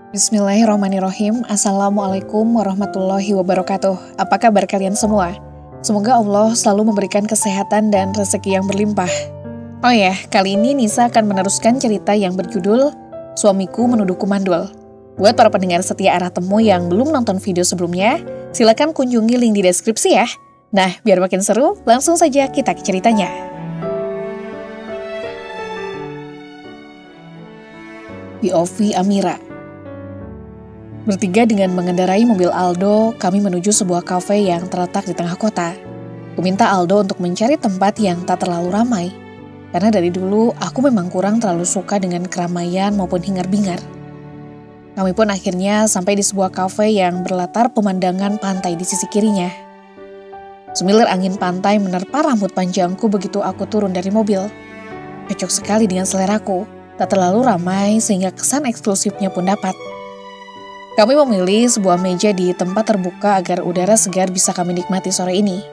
Bismillahirrahmanirrahim. Assalamualaikum warahmatullahi wabarakatuh. Apa kabar kalian semua? Semoga Allah selalu memberikan kesehatan dan rezeki yang berlimpah. Oh ya, kali ini Nisa akan meneruskan cerita yang berjudul Suamiku Menuduhku Mandul. Buat para pendengar setia Arah Temu yang belum nonton video sebelumnya, silakan kunjungi link di deskripsi ya. Nah, biar makin seru, langsung saja kita ke ceritanya. POV Amira. Bertiga dengan mengendarai mobil Aldo, kami menuju sebuah kafe yang terletak di tengah kota. Kuminta Aldo untuk mencari tempat yang tak terlalu ramai, karena dari dulu aku memang kurang terlalu suka dengan keramaian maupun hingar-bingar. Kami pun akhirnya sampai di sebuah kafe yang berlatar pemandangan pantai di sisi kirinya. Semilir angin pantai menerpa rambut panjangku begitu aku turun dari mobil. Cocok sekali dengan seleraku, tak terlalu ramai sehingga kesan eksklusifnya pun dapat. Kami memilih sebuah meja di tempat terbuka agar udara segar bisa kami nikmati sore ini.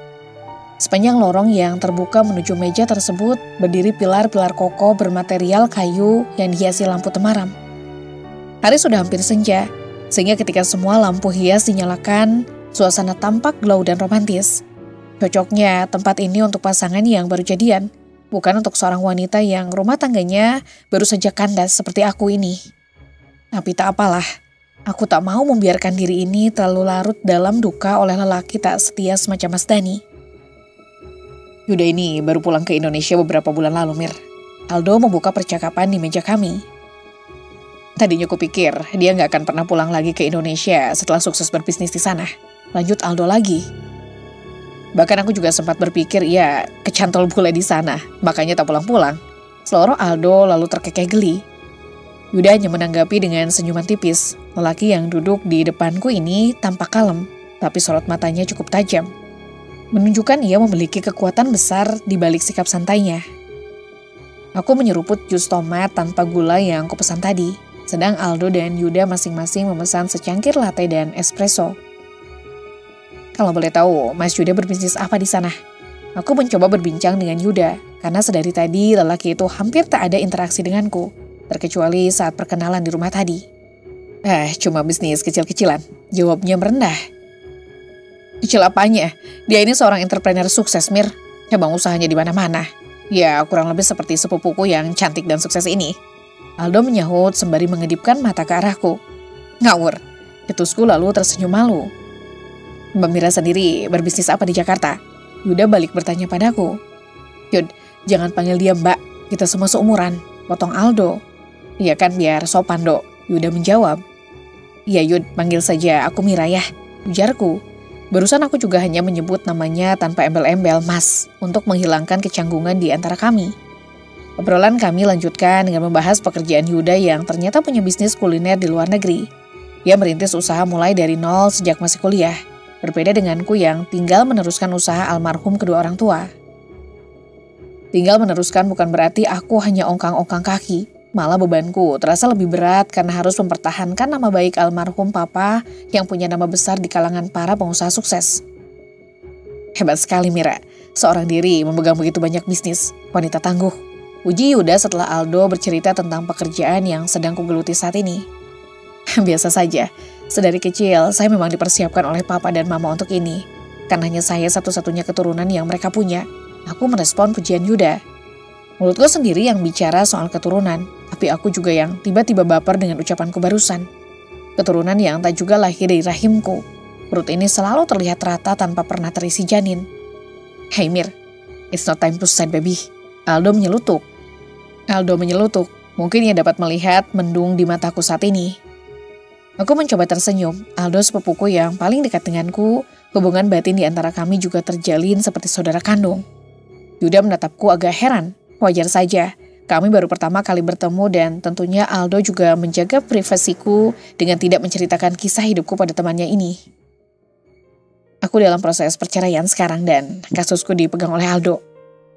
Sepanjang lorong yang terbuka menuju meja tersebut berdiri pilar-pilar kokoh bermaterial kayu yang dihiasi lampu temaram. Hari sudah hampir senja, sehingga ketika semua lampu hias dinyalakan, suasana tampak glow dan romantis. Cocoknya tempat ini untuk pasangan yang baru jadian, bukan untuk seorang wanita yang rumah tangganya baru saja kandas seperti aku ini. Tapi tak apalah. Aku tak mau membiarkan diri ini terlalu larut dalam duka oleh lelaki tak setia semacam Mas Dani. Yuda ini baru pulang ke Indonesia beberapa bulan lalu, Mir. Aldo membuka percakapan di meja kami. Tadinya kupikir dia nggak akan pernah pulang lagi ke Indonesia setelah sukses berbisnis di sana. Lanjut Aldo lagi. Bahkan aku juga sempat berpikir ia kecantol bule di sana, makanya tak pulang-pulang. Seloroh Aldo lalu terkekeh geli. Yuda hanya menanggapi dengan senyuman tipis. Lelaki yang duduk di depanku ini tampak kalem, tapi sorot matanya cukup tajam. Menunjukkan ia memiliki kekuatan besar di balik sikap santainya. Aku menyeruput jus tomat tanpa gula yang kupesan tadi, sedang Aldo dan Yuda masing-masing memesan secangkir latte dan espresso. Kalau boleh tahu, Mas Yuda berbisnis apa di sana? Aku mencoba berbincang dengan Yuda, karena sedari tadi lelaki itu hampir tak ada interaksi denganku. Terkecuali saat perkenalan di rumah tadi. Cuma bisnis kecil-kecilan, jawabnya merendah. Kecil apanya? Dia ini seorang entrepreneur sukses, Mir. Cabang usahanya di mana-mana. Ya, kurang lebih seperti sepupuku yang cantik dan sukses ini. Aldo menyahut sembari mengedipkan mata ke arahku. Ngawur, ketusku lalu tersenyum malu. Mbak Mira sendiri berbisnis apa di Jakarta? Yuda balik bertanya padaku. Yud, jangan panggil dia Mbak, kita semua seumuran, potong Aldo. Iya kan biar sopan, Dok. Yuda menjawab. Iya Yud, panggil saja aku Mira ya, ujarku. Barusan aku juga hanya menyebut namanya tanpa embel-embel Mas, untuk menghilangkan kecanggungan di antara kami. Obrolan kami lanjutkan dengan membahas pekerjaan Yuda yang ternyata punya bisnis kuliner di luar negeri. Dia merintis usaha mulai dari nol sejak masih kuliah, berbeda denganku yang tinggal meneruskan usaha almarhum kedua orang tua. Tinggal meneruskan bukan berarti aku hanya ongkang-ongkang kaki. Malah bebanku terasa lebih berat karena harus mempertahankan nama baik almarhum papa yang punya nama besar di kalangan para pengusaha sukses. Hebat sekali Mira, seorang diri memegang begitu banyak bisnis, wanita tangguh. Uji Yuda setelah Aldo bercerita tentang pekerjaan yang sedang kugeluti saat ini. Biasa saja, sedari kecil saya memang dipersiapkan oleh papa dan mama untuk ini. Karena hanya saya satu-satunya keturunan yang mereka punya. Aku merespon pujian Yuda. Mulutku sendiri yang bicara soal keturunan, tapi aku juga yang tiba-tiba baper dengan ucapanku barusan. Keturunan yang tak juga lahir dari rahimku. Perut ini selalu terlihat rata tanpa pernah terisi janin. Hey Mir, it's not time to sad baby. Aldo menyelutuk. Mungkin ia dapat melihat mendung di mataku saat ini. Aku mencoba tersenyum. Aldo sepupuku yang paling dekat denganku, hubungan batin di antara kami juga terjalin seperti saudara kandung. Yuda menatapku agak heran. Wajar saja, kami baru pertama kali bertemu dan tentunya Aldo juga menjaga privasiku dengan tidak menceritakan kisah hidupku pada temannya ini. Aku dalam proses perceraian sekarang dan kasusku dipegang oleh Aldo.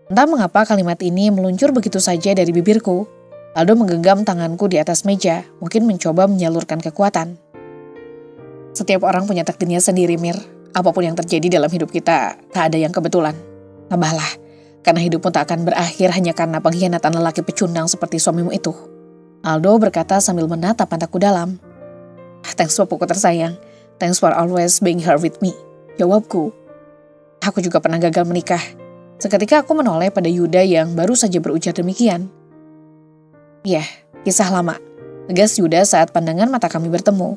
Entah mengapa kalimat ini meluncur begitu saja dari bibirku. Aldo menggenggam tanganku di atas meja, mungkin mencoba menyalurkan kekuatan. Setiap orang punya takdirnya sendiri, Mir. Apapun yang terjadi dalam hidup kita, tak ada yang kebetulan. Tabahlah. Karena hidupmu tak akan berakhir hanya karena pengkhianatan lelaki pecundang seperti suamimu itu. Aldo berkata sambil menatap mataku dalam. Thanks papuku tersayang. Thanks for always being here with me. Jawabku. Aku juga pernah gagal menikah. Seketika aku menoleh pada Yuda yang baru saja berujar demikian. Ya, kisah lama. Tegas Yuda saat pandangan mata kami bertemu.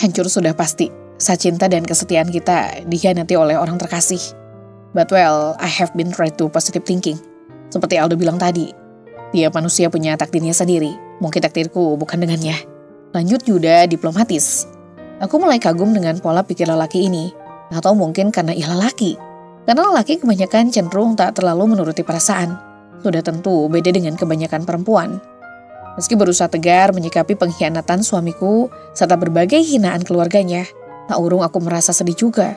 Hancur sudah pasti saat cinta dan kesetiaan kita dikhianati oleh orang terkasih. But well, I have been tried to positive thinking. Seperti Aldo bilang tadi, tiap manusia punya takdirnya sendiri. Mungkin takdirku bukan dengannya. Lanjut Yuda diplomatis. Aku mulai kagum dengan pola pikir lelaki ini. Atau mungkin karena ia lelaki. Karena lelaki kebanyakan cenderung tak terlalu menuruti perasaan. Sudah tentu beda dengan kebanyakan perempuan. Meski berusaha tegar menyikapi pengkhianatan suamiku serta berbagai hinaan keluarganya, tak urung aku merasa sedih juga.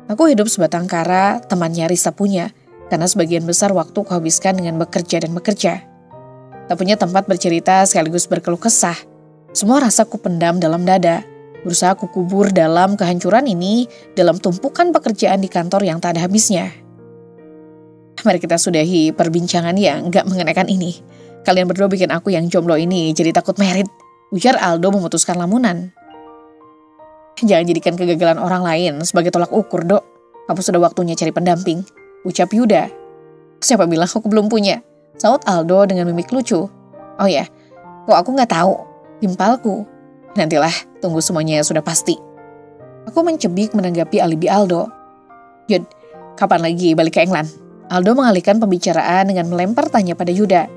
Aku hidup sebatang kara, temannya Risa punya, karena sebagian besar waktu kuhabiskan dengan bekerja dan bekerja. Tak punya tempat bercerita sekaligus berkeluh kesah. Semua rasa kupendam dalam dada. Berusaha kukubur dalam kehancuran ini dalam tumpukan pekerjaan di kantor yang tak ada habisnya. Mari kita sudahi perbincangan yang gak mengenakan ini. Kalian berdua bikin aku yang jomblo ini jadi takut merit. Ujar Aldo memutuskan lamunan. Jangan jadikan kegagalan orang lain sebagai tolak ukur, Dok. Kamu sudah waktunya cari pendamping. Ucap Yuda. Siapa bilang aku belum punya? Saut Aldo dengan mimik lucu. Oh ya, kok aku gak tahu? Timpalku. Nantilah, tunggu semuanya sudah pasti. Aku mencebik menanggapi alibi Aldo. Yud, kapan lagi balik ke England? Aldo mengalihkan pembicaraan dengan melempar tanya pada Yuda.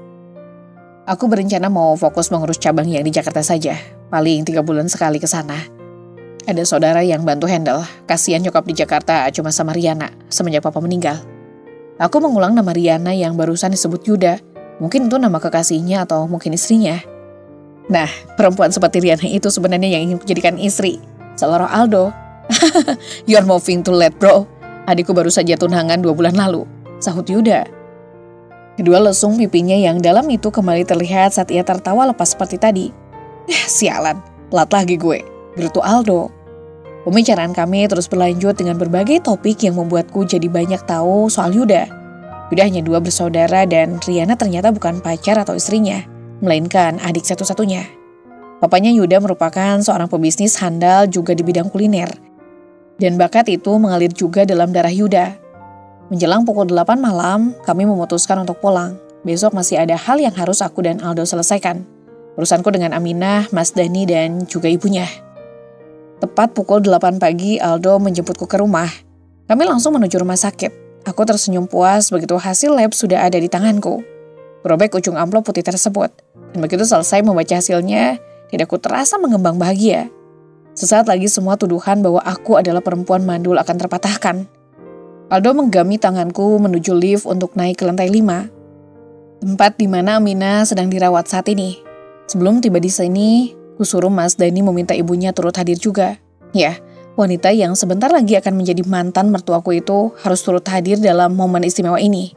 Aku berencana mau fokus mengurus cabang yang di Jakarta saja. Paling 3 bulan sekali ke sana. Ada saudara yang bantu handle. Kasihan nyokap di Jakarta cuma sama Riana semenjak papa meninggal. Aku mengulang nama Riana yang barusan disebut Yuda. Mungkin itu nama kekasihnya atau mungkin istrinya. Nah, perempuan seperti Riana itu sebenarnya yang ingin kujadikan istri. Seloroh Aldo. You are moving too late, bro. Adikku baru saja tunangan 2 bulan lalu. Sahut Yuda. Kedua lesung pipinya yang dalam itu kembali terlihat saat ia tertawa lepas seperti tadi. Sialan, telat lagi gue. Gerutu Aldo. Pembicaraan kami terus berlanjut dengan berbagai topik yang membuatku jadi banyak tahu soal Yuda. Yuda hanya 2 bersaudara dan Riana ternyata bukan pacar atau istrinya, melainkan adik satu-satunya. Papanya Yuda merupakan seorang pebisnis handal juga di bidang kuliner. Dan bakat itu mengalir juga dalam darah Yuda. Menjelang pukul 8 malam, kami memutuskan untuk pulang. Besok masih ada hal yang harus aku dan Aldo selesaikan. Urusanku dengan Aminah, Mas Dani, dan juga ibunya. Tepat pukul 8 pagi, Aldo menjemputku ke rumah. Kami langsung menuju rumah sakit. Aku tersenyum puas begitu hasil lab sudah ada di tanganku. Berobek ujung amplop putih tersebut. Dan begitu selesai membaca hasilnya, dadaku terasa mengembang bahagia. Sesaat lagi semua tuduhan bahwa aku adalah perempuan mandul akan terpatahkan. Aldo menggami tanganku menuju lift untuk naik ke lantai 5. Tempat di mana Aminah sedang dirawat saat ini. Sebelum tiba di sini, kusuruh Mas Dani meminta ibunya turut hadir juga. Ya, wanita yang sebentar lagi akan menjadi mantan mertuaku itu harus turut hadir dalam momen istimewa ini.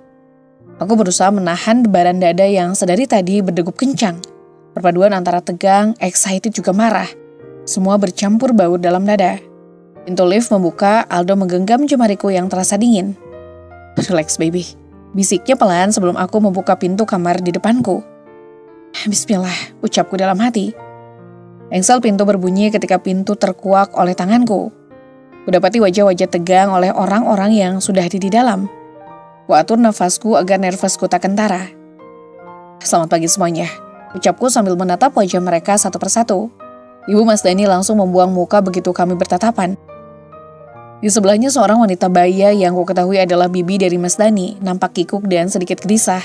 Aku berusaha menahan debaran dada yang sedari tadi berdegup kencang. Perpaduan antara tegang, excited juga marah. Semua bercampur baur dalam dada. Pintu lift membuka, Aldo menggenggam jemariku yang terasa dingin. Relax baby, bisiknya pelan sebelum aku membuka pintu kamar di depanku. Bismillah, ucapku dalam hati. Engsel pintu berbunyi ketika pintu terkuak oleh tanganku. Kudapati wajah-wajah tegang oleh orang-orang yang sudah ada di dalam. Kuatur nafasku agar nervasku tak kentara. Selamat pagi semuanya, ucapku sambil menatap wajah mereka satu persatu. Ibu Mas Dani langsung membuang muka begitu kami bertatapan. Di sebelahnya seorang wanita baya yang ku ketahui adalah bibi dari Mas Dani, nampak kikuk dan sedikit gelisah.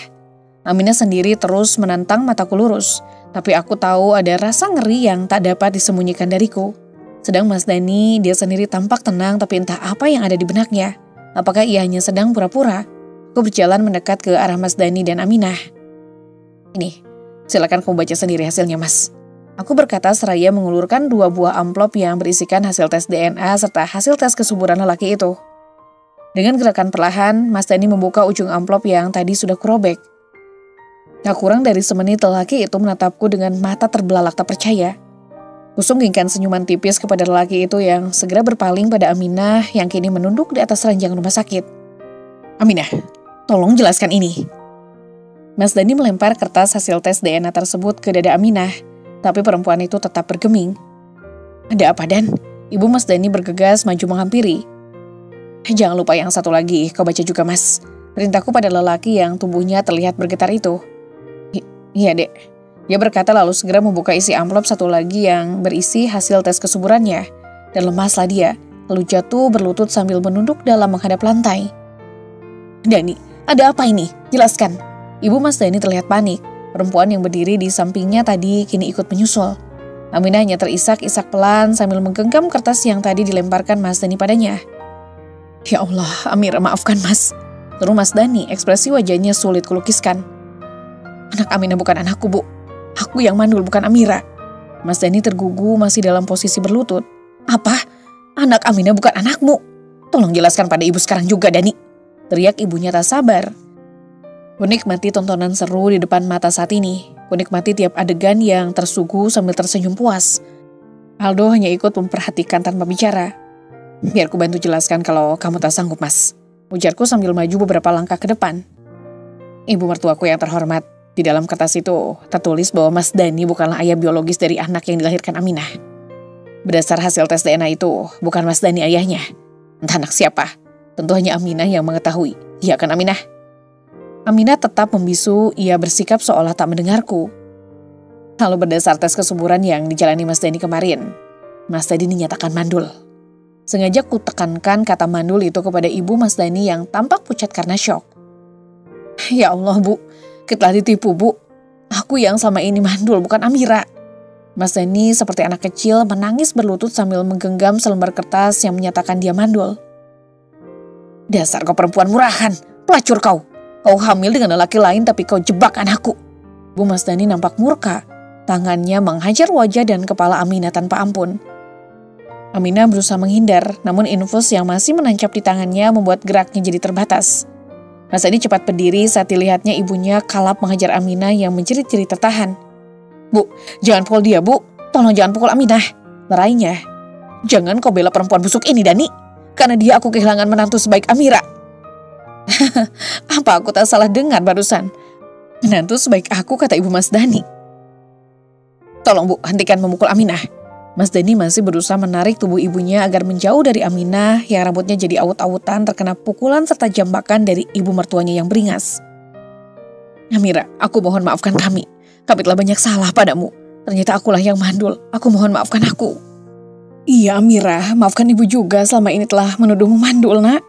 Aminah sendiri terus menantang mataku lurus, tapi aku tahu ada rasa ngeri yang tak dapat disembunyikan dariku. Sedang Mas Dani, dia sendiri tampak tenang tapi entah apa yang ada di benaknya. Apakah ia hanya sedang pura-pura? Aku berjalan mendekat ke arah Mas Dani dan Aminah. Ini, silakan kamu baca sendiri hasilnya, Mas. Aku berkata seraya mengulurkan 2 buah amplop yang berisikan hasil tes DNA serta hasil tes kesuburan lelaki itu. Dengan gerakan perlahan, Mas Dani membuka ujung amplop yang tadi sudah kurobek. Tak kurang dari semenit lelaki itu menatapku dengan mata terbelalak tak percaya. Kusunggingkan senyuman tipis kepada lelaki itu yang segera berpaling pada Aminah yang kini menunduk di atas ranjang rumah sakit. Aminah, tolong jelaskan ini. Mas Dani melempar kertas hasil tes DNA tersebut ke dada Aminah. Tapi perempuan itu tetap bergeming. Ada apa, Dan? Ibu Mas Dani bergegas maju menghampiri. Jangan lupa yang satu lagi, kau baca juga, Mas. Perintahku pada lelaki yang tubuhnya terlihat bergetar itu. Iya, Dek. Dia berkata lalu segera membuka isi amplop satu lagi yang berisi hasil tes kesuburannya. Dan lemaslah dia, lalu jatuh berlutut sambil menunduk dalam menghadap lantai. Dani, ada apa ini? Jelaskan. Ibu Mas Dani terlihat panik. Perempuan yang berdiri di sampingnya tadi kini ikut menyusul. Aminah hanya terisak-isak pelan sambil menggenggam kertas yang tadi dilemparkan Mas Dani padanya. Ya Allah, Amira, maafkan Mas. Seru Mas Dani, ekspresi wajahnya sulit kulukiskan. Anak Aminah bukan anakku, Bu. Aku yang mandul, bukan Amira. Mas Dani tergugu masih dalam posisi berlutut. Apa? Anak Aminah bukan anakmu? Tolong jelaskan pada ibu sekarang juga, Dani. Teriak ibunya tak sabar. Kunikmati tontonan seru di depan mata saat ini. Kunikmati tiap adegan yang tersuguh sambil tersenyum puas. Aldo hanya ikut memperhatikan tanpa bicara. Biar ku bantu jelaskan kalau kamu tak sanggup, Mas. Ujarku sambil maju beberapa langkah ke depan. Ibu mertuaku yang terhormat, di dalam kertas itu tertulis bahwa Mas Dani bukanlah ayah biologis dari anak yang dilahirkan Aminah. Berdasar hasil tes DNA itu, bukan Mas Dani ayahnya. Entah anak siapa, tentu hanya Aminah yang mengetahui. Iya kan, Aminah? Aminah tetap membisu, ia bersikap seolah tak mendengarku. Lalu berdasar tes kesuburan yang dijalani Mas Dani kemarin, Mas Dani dinyatakan mandul. Sengaja ku tekankan kata mandul itu kepada ibu Mas Dani yang tampak pucat karena syok. Ya Allah, Bu, kita telah ditipu, Bu. Aku yang selama ini mandul, bukan Amira. Mas Dani seperti anak kecil menangis berlutut sambil menggenggam selembar kertas yang menyatakan dia mandul. Dasar kau perempuan murahan, pelacur kau. Kau hamil dengan lelaki lain tapi kau jebak anakku. Bu Mas Dani nampak murka. Tangannya menghajar wajah dan kepala Aminah tanpa ampun. Aminah berusaha menghindar, namun infus yang masih menancap di tangannya membuat geraknya jadi terbatas. Mas Dani cepat berdiri saat dilihatnya ibunya kalap menghajar Aminah yang menjerit-jerit tertahan. Bu, jangan pukul dia, Bu. Tolong jangan pukul Aminah. Lerainya. Jangan kau bela perempuan busuk ini, Dani. Karena dia aku kehilangan menantu sebaik Amira. Apa aku tak salah dengar barusan? Menantu sebaik aku, kata ibu Mas Dani. Tolong, Bu, hentikan memukul Aminah. Mas Dani masih berusaha menarik tubuh ibunya agar menjauh dari Aminah yang rambutnya jadi awut-awutan terkena pukulan serta jambakan dari ibu mertuanya yang beringas. Amira, aku mohon maafkan kami. Kami telah banyak salah padamu. Ternyata akulah yang mandul. Aku mohon maafkan aku. Iya, Amira, maafkan ibu juga selama ini telah menuduhmu mandul, Nak.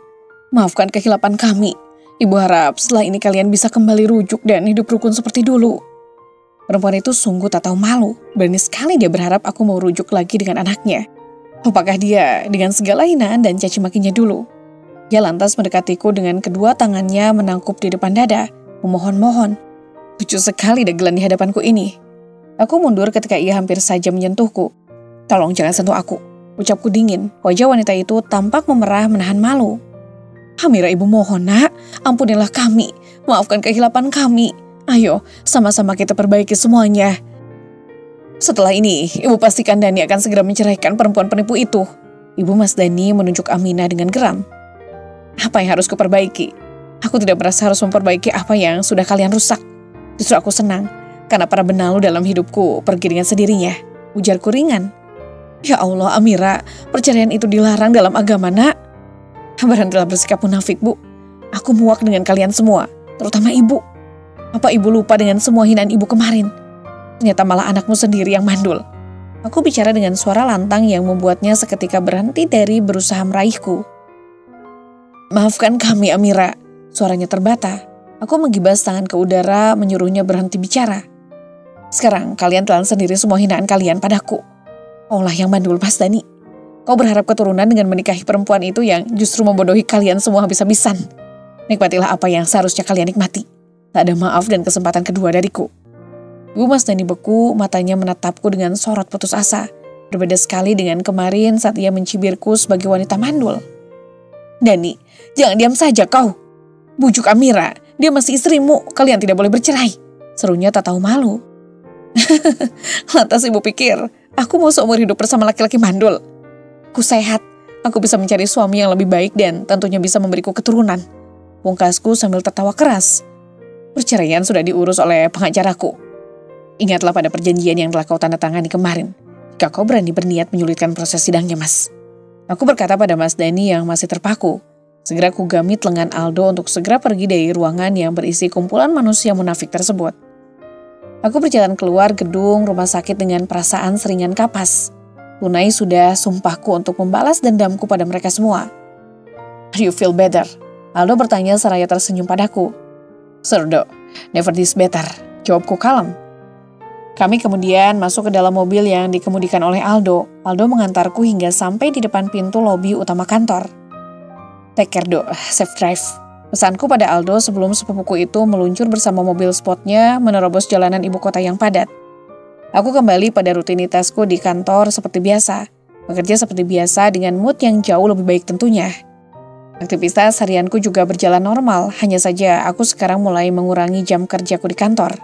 Maafkan kehilapan kami. Ibu harap setelah ini kalian bisa kembali rujuk dan hidup rukun seperti dulu. Perempuan itu sungguh tak tahu malu. Berani sekali dia berharap aku mau rujuk lagi dengan anaknya. Apakah dia dengan segala hinaan dan caci makinya dulu? Dia lantas mendekatiku dengan kedua tangannya menangkup di depan dada, memohon-mohon. Lucu sekali dagelan di hadapanku ini. Aku mundur ketika ia hampir saja menyentuhku. Tolong jangan sentuh aku, ucapku dingin. Wajah wanita itu tampak memerah menahan malu. Amira, ibu mohon, Nak, ampunilah kami, maafkan kehilapan kami. Ayo, sama-sama kita perbaiki semuanya. Setelah ini, ibu pastikan Dani akan segera menceraikan perempuan penipu itu. Ibu Mas Dani menunjuk Aminah dengan geram. Apa yang harus kuperbaiki? Aku tidak merasa harus memperbaiki apa yang sudah kalian rusak. Justru aku senang, karena para benalu dalam hidupku pergi dengan sendirinya. Ujarku ringan. Ya Allah, Amira, perceraian itu dilarang dalam agama, Nak. Berhentilah bersikap munafik, Bu. Aku muak dengan kalian semua, terutama ibu. Apa ibu lupa dengan semua hinaan ibu kemarin? Ternyata malah anakmu sendiri yang mandul. Aku bicara dengan suara lantang yang membuatnya seketika berhenti dari berusaha meraihku. Maafkan kami, Amira. Suaranya terbata. Aku menggibas tangan ke udara menyuruhnya berhenti bicara. Sekarang kalian telan sendiri semua hinaan kalian padaku. Kaulah yang mandul, Mas Dani. Kau berharap keturunan dengan menikahi perempuan itu yang justru membodohi kalian semua habis-habisan. Nikmatilah apa yang seharusnya kalian nikmati. Tak ada maaf dan kesempatan kedua dariku. Ibu Mas Dani beku, matanya menatapku dengan sorot putus asa. Berbeda sekali dengan kemarin saat ia mencibirku sebagai wanita mandul. Dani, jangan diam saja kau. Bujuk Amira, dia masih istrimu, kalian tidak boleh bercerai. Serunya tak tahu malu. Lantas ibu pikir, aku mau seumur hidup bersama laki-laki mandul. Aku sehat, aku bisa mencari suami yang lebih baik dan tentunya bisa memberiku keturunan. Pungkasku sambil tertawa keras. Perceraian sudah diurus oleh pengacaraku. Ingatlah pada perjanjian yang telah kau tanda tangani kemarin. Jika kau berani berniat menyulitkan proses sidangnya, Mas. Aku berkata pada Mas Dani yang masih terpaku. Segera ku gamit lengan Aldo untuk segera pergi dari ruangan yang berisi kumpulan manusia munafik tersebut. Aku berjalan keluar gedung rumah sakit dengan perasaan seringan kapas. Tunai sudah sumpahku untuk membalas dendamku pada mereka semua. Do you feel better? Aldo bertanya seraya tersenyum padaku. Sir Do, never this better. Jawabku kalem. Kami kemudian masuk ke dalam mobil yang dikemudikan oleh Aldo. Aldo mengantarku hingga sampai di depan pintu lobi utama kantor. Take care Do, safe drive. Pesanku pada Aldo sebelum sepupuku itu meluncur bersama mobil sportnya menerobos jalanan ibu kota yang padat. Aku kembali pada rutinitasku di kantor seperti biasa. Bekerja seperti biasa dengan mood yang jauh lebih baik tentunya. Aktivitas harianku juga berjalan normal, hanya saja aku sekarang mulai mengurangi jam kerjaku di kantor.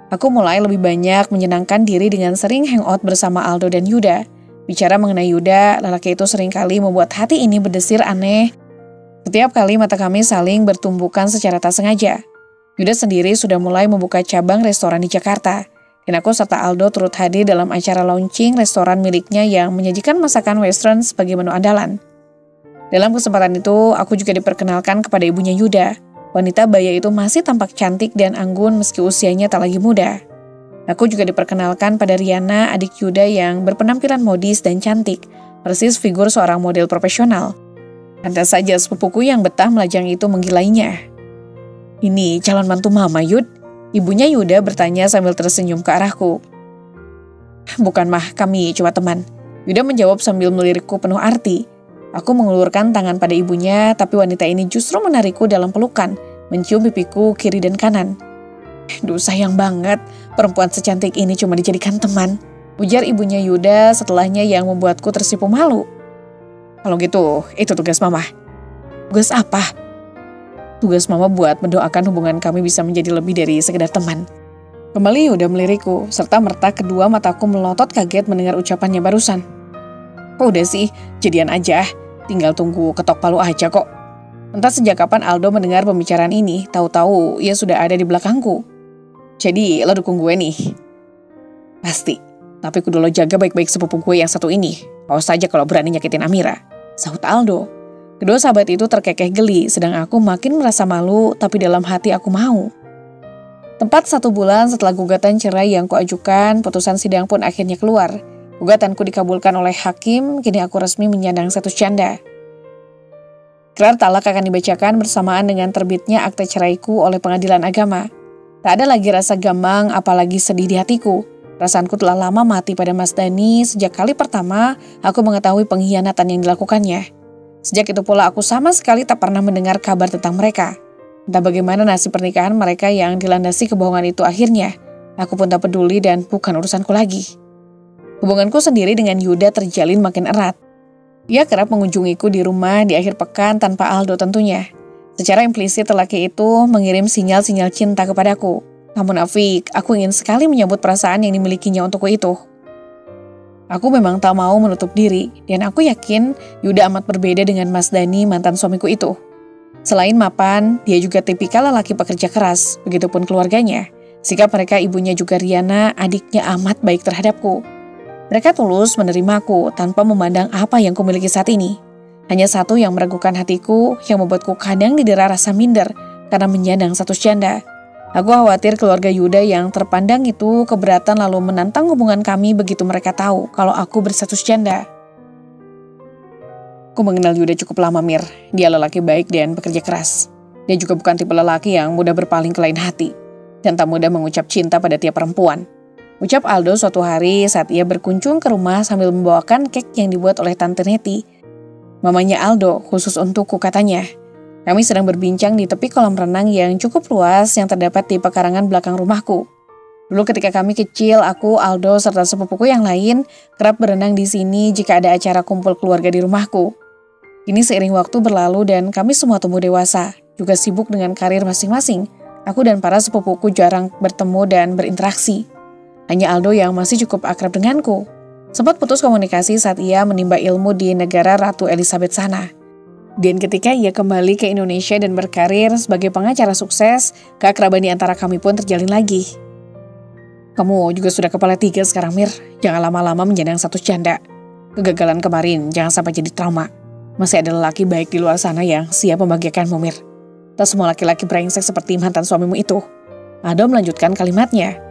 Aku mulai lebih banyak menyenangkan diri dengan sering hangout bersama Aldo dan Yuda. Bicara mengenai Yuda, lelaki itu seringkali membuat hati ini berdesir aneh. Setiap kali mata kami saling bertumbukan secara tak sengaja. Yuda sendiri sudah mulai membuka cabang restoran di Jakarta. Dan aku serta Aldo turut hadir dalam acara launching restoran miliknya yang menyajikan masakan western sebagai menu andalan. Dalam kesempatan itu, aku juga diperkenalkan kepada ibunya Yuda. Wanita baya itu masih tampak cantik dan anggun meski usianya tak lagi muda. Aku juga diperkenalkan pada Riana, adik Yuda yang berpenampilan modis dan cantik, persis figur seorang model profesional. Pantas saja sepupuku yang betah melajang itu menggilainya. Ini calon mantu mama, Yud? Ibunya Yuda bertanya sambil tersenyum ke arahku. Bukan mah, kami cuma teman. Yuda menjawab sambil melirikku penuh arti. Aku mengulurkan tangan pada ibunya, tapi wanita ini justru menarikku dalam pelukan, mencium pipiku kiri dan kanan. Duh, sayang banget, perempuan secantik ini cuma dijadikan teman, ujar ibunya Yuda setelahnya yang membuatku tersipu malu. Kalau gitu, itu tugas mama. Tugas apa? Tugas mama buat mendoakan hubungan kami bisa menjadi lebih dari sekedar teman. Kembali Yuda melirikku, serta merta kedua mataku melotot kaget mendengar ucapannya barusan. Kok udah sih, jadian aja, tinggal tunggu ketok palu aja kok. Entah sejak kapan Aldo mendengar pembicaraan ini, tahu-tahu ia sudah ada di belakangku. Jadi, lo dukung gue nih? Pasti, tapi kudu lo jaga baik-baik sepupu gue yang satu ini. Awas saja kalau berani nyakitin Amira, sahut Aldo. Kedua sahabat itu terkekeh geli, sedang aku makin merasa malu, tapi dalam hati aku mau. Tepat 1 bulan setelah gugatan cerai yang kuajukan, putusan sidang pun akhirnya keluar. Gugatanku dikabulkan oleh hakim, kini aku resmi menyandang status janda. Gelar talak akan dibacakan bersamaan dengan terbitnya akte ceraiku oleh pengadilan agama. Tak ada lagi rasa gambang, apalagi sedih di hatiku. Perasaanku telah lama mati pada Mas Dani sejak kali pertama aku mengetahui pengkhianatan yang dilakukannya. Sejak itu pula aku sama sekali tak pernah mendengar kabar tentang mereka. Entah bagaimana nasib pernikahan mereka yang dilandasi kebohongan itu akhirnya. Aku pun tak peduli dan bukan urusanku lagi. Hubunganku sendiri dengan Yuda terjalin makin erat. Ia kerap mengunjungiku di rumah di akhir pekan tanpa Aldo tentunya. Secara implisit lelaki itu mengirim sinyal-sinyal cinta kepadaku. Namun Afik, aku ingin sekali menyambut perasaan yang dimilikinya untukku itu. Aku memang tak mau menutup diri, dan aku yakin Yuda amat berbeda dengan Mas Dani mantan suamiku itu. Selain mapan, dia juga tipikal lelaki pekerja keras, begitupun keluarganya. Sikap mereka ibunya juga Riana, adiknya amat baik terhadapku. Mereka tulus menerimaku tanpa memandang apa yang kumiliki saat ini. Hanya satu yang meragukan hatiku, yang membuatku kadang didera rasa minder karena menyandang status janda. Aku khawatir keluarga Yuda yang terpandang itu keberatan lalu menantang hubungan kami begitu mereka tahu kalau aku berstatus janda. Aku mengenal Yuda cukup lama, Mir. Dia lelaki baik dan bekerja keras. Dia juga bukan tipe lelaki yang mudah berpaling ke lain hati dan tak mudah mengucap cinta pada tiap perempuan. Ucap Aldo suatu hari saat ia berkunjung ke rumah sambil membawakan kek yang dibuat oleh Tante Neti. Mamanya Aldo, khusus untukku katanya. Kami sedang berbincang di tepi kolam renang yang cukup luas yang terdapat di pekarangan belakang rumahku. Dulu ketika kami kecil, aku, Aldo, serta sepupuku yang lain kerap berenang di sini jika ada acara kumpul keluarga di rumahku. Kini seiring waktu berlalu dan kami semua tumbuh dewasa, juga sibuk dengan karir masing-masing. Aku dan para sepupuku jarang bertemu dan berinteraksi. Hanya Aldo yang masih cukup akrab denganku. Sempat putus komunikasi saat ia menimba ilmu di negara Ratu Elizabeth sana. Dan ketika ia kembali ke Indonesia dan berkarir sebagai pengacara sukses, keakraban di antara kami pun terjalin lagi. Kamu juga sudah kepala 3 sekarang, Mir. Jangan lama-lama menjadi yang satu janda. Kegagalan kemarin jangan sampai jadi trauma. Masih ada lelaki baik di luar sana yang siap membahagiakanmu, Mir. Tak semua laki-laki brengsek seperti mantan suamimu itu. Aldo melanjutkan kalimatnya.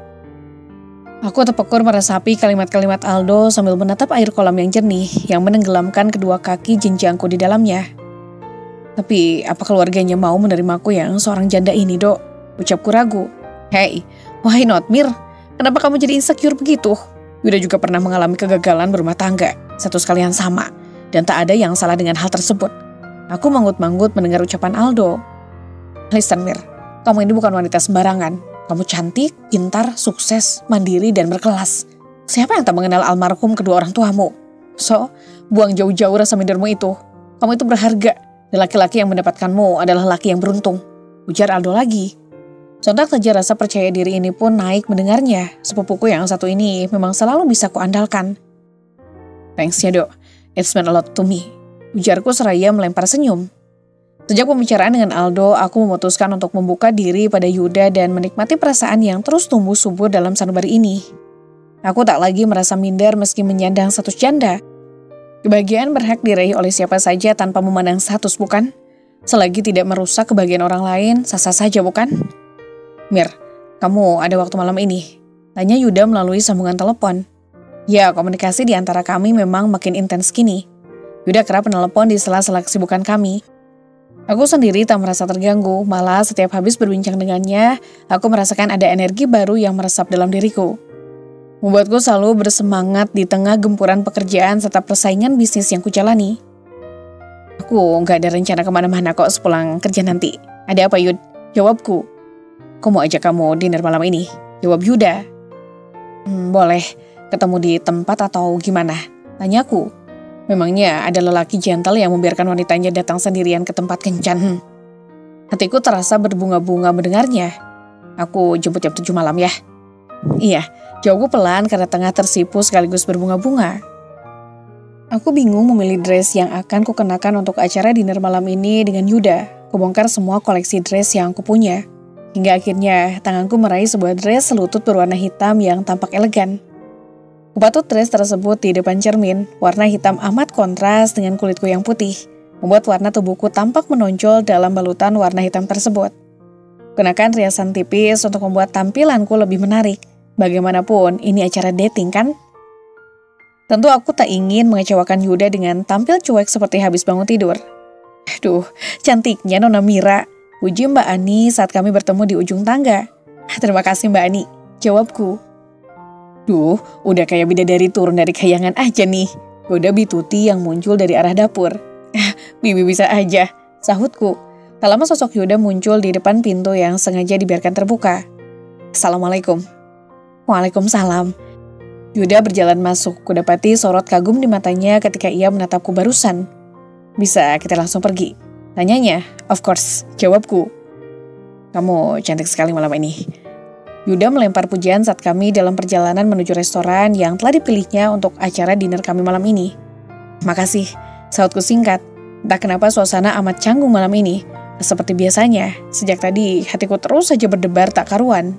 Aku terpekur meresapi kalimat-kalimat Aldo sambil menatap air kolam yang jernih yang menenggelamkan kedua kaki jenjangku di dalamnya. Tapi apa keluarganya mau menerimaku yang seorang janda ini, Dok? Ucapku ragu. Hey, why not, Mir? Kenapa kamu jadi insecure begitu? Yuda juga pernah mengalami kegagalan berumah tangga. Satu sekalian sama. Dan tak ada yang salah dengan hal tersebut. Aku manggut-manggut mendengar ucapan Aldo. Listen, Mir. Kamu ini bukan wanita sembarangan. Kamu cantik, pintar, sukses, mandiri, dan berkelas. Siapa yang tak mengenal almarhum kedua orang tuamu? So, buang jauh-jauh rasa mindermu itu. Kamu itu berharga. Dan laki-laki yang mendapatkanmu adalah laki yang beruntung. Ujar Aldo lagi. Sontak saja rasa percaya diri ini pun naik mendengarnya. Sepupuku yang satu ini memang selalu bisa kuandalkan. Thanks ya, Dok. It's meant a lot to me. Ujarku seraya melempar senyum. Sejak pembicaraan dengan Aldo, aku memutuskan untuk membuka diri pada Yuda dan menikmati perasaan yang terus tumbuh subur dalam sanubari ini. Aku tak lagi merasa minder meski menyandang status janda. Kebahagiaan berhak diraih oleh siapa saja tanpa memandang status, bukan? Selagi tidak merusak kebahagiaan orang lain, sah-sah saja, bukan? Mir, kamu ada waktu malam ini? Tanya Yuda melalui sambungan telepon. Ya, komunikasi di antara kami memang makin intens kini. Yuda kerap menelepon di sela-sela kesibukan kami. Aku sendiri tak merasa terganggu, malah setiap habis berbincang dengannya, aku merasakan ada energi baru yang meresap dalam diriku. Membuatku selalu bersemangat di tengah gempuran pekerjaan serta persaingan bisnis yang kujalani. Aku gak ada rencana kemana-mana kok sepulang kerja nanti. Ada apa, Yud? Jawabku. Aku mau ajak kamu dinner malam ini. Jawab Yuda. Boleh, ketemu di tempat atau gimana? Tanyaku. Memangnya ada lelaki gentle yang membiarkan wanitanya datang sendirian ke tempat kencan? Hatiku terasa berbunga-bunga mendengarnya. Aku jemput jam 7 malam ya. Iya, jawabku pelan karena tengah tersipu sekaligus berbunga-bunga. Aku bingung memilih dress yang akan kukenakan untuk acara dinner malam ini dengan Yuda. Kubongkar semua koleksi dress yang kupunya. Hingga akhirnya tanganku meraih sebuah dress selutut berwarna hitam yang tampak elegan. Kupatut dress tersebut di depan cermin, warna hitam amat kontras dengan kulitku yang putih, membuat warna tubuhku tampak menonjol dalam balutan warna hitam tersebut. Kenakan riasan tipis untuk membuat tampilanku lebih menarik. Bagaimanapun, ini acara dating kan? Tentu aku tak ingin mengecewakan Yuda dengan tampil cuek seperti habis bangun tidur. Aduh, cantiknya Nona Mira, puji Mbak Ani saat kami bertemu di ujung tangga. Terima kasih Mbak Ani, jawabku. Duh, udah kayak bidadari turun dari kayangan aja nih. Goda Bituti yang muncul dari arah dapur. Bibi bisa aja, sahutku. Tak lama sosok Yuda muncul di depan pintu yang sengaja dibiarkan terbuka. Assalamualaikum. Waalaikumsalam. Yuda berjalan masuk. Kudapati sorot kagum di matanya ketika ia menatapku barusan. Bisa kita langsung pergi? Tanyanya. Of course, jawabku. Kamu cantik sekali malam ini. Yuda melempar pujian saat kami dalam perjalanan menuju restoran yang telah dipilihnya untuk acara dinner kami malam ini. Makasih, sahutku singkat. Entah kenapa suasana amat canggung malam ini. Seperti biasanya, sejak tadi hatiku terus saja berdebar tak karuan.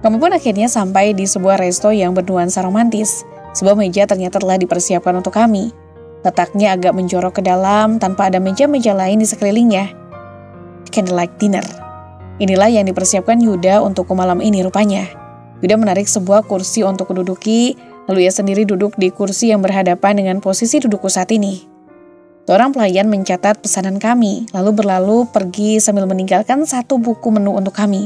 Kami pun akhirnya sampai di sebuah resto yang bernuansa romantis. Sebuah meja ternyata telah dipersiapkan untuk kami. Letaknya agak menjorok ke dalam tanpa ada meja-meja lain di sekelilingnya. Candlelight dinner. Inilah yang dipersiapkan Yuda untuk malam ini rupanya. Yuda menarik sebuah kursi untuk kududuki, lalu ia sendiri duduk di kursi yang berhadapan dengan posisi dudukku saat ini. Seorang pelayan mencatat pesanan kami, lalu berlalu pergi sambil meninggalkan satu buku menu untuk kami.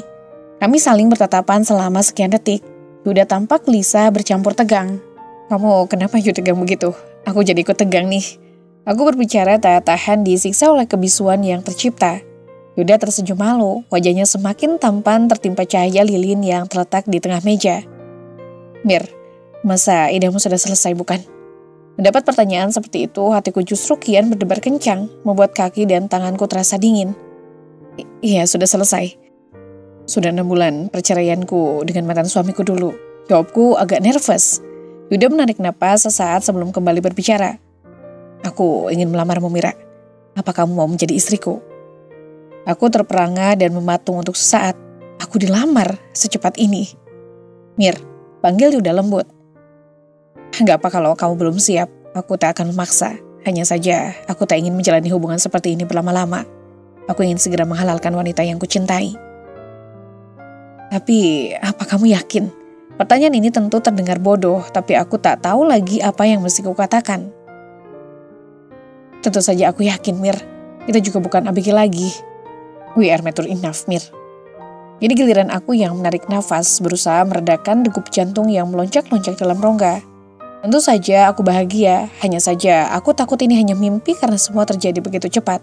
Kami saling bertatapan selama sekian detik. Yuda tampak gelisah bercampur tegang. Kamu kenapa Yuda tegang begitu? Aku jadi ikut tegang nih. Aku berbicara tak tahan disiksa oleh kebisuan yang tercipta. Yuda tersenyum malu, wajahnya semakin tampan tertimpa cahaya lilin yang terletak di tengah meja. Mir, masa idahmu sudah selesai bukan? Mendapat pertanyaan seperti itu, hatiku justru kian berdebar kencang, membuat kaki dan tanganku terasa dingin. Iya, sudah selesai. Sudah 6 bulan perceraianku dengan mantan suamiku dulu. Jawabku agak nervous. Yuda menarik napas sesaat sebelum kembali berbicara. Aku ingin melamarmu, Mira. Apa kamu mau menjadi istriku? Aku terperangah dan mematung untuk sesaat. Aku dilamar secepat ini. Mir, panggil Yuda lembut. Gak apa kalau kamu belum siap, aku tak akan memaksa. Hanya saja, aku tak ingin menjalani hubungan seperti ini berlama-lama. Aku ingin segera menghalalkan wanita yang kucintai. Tapi, apa kamu yakin? Pertanyaan ini tentu terdengar bodoh, tapi aku tak tahu lagi apa yang mesti kukatakan. Tentu saja aku yakin, Mir. Kita juga bukan ABG lagi. We are mature enough, Mir. Jadi giliran aku yang menarik nafas, berusaha meredakan degup jantung yang melonjak-lonjak dalam rongga. Tentu saja aku bahagia, hanya saja aku takut ini hanya mimpi karena semua terjadi begitu cepat.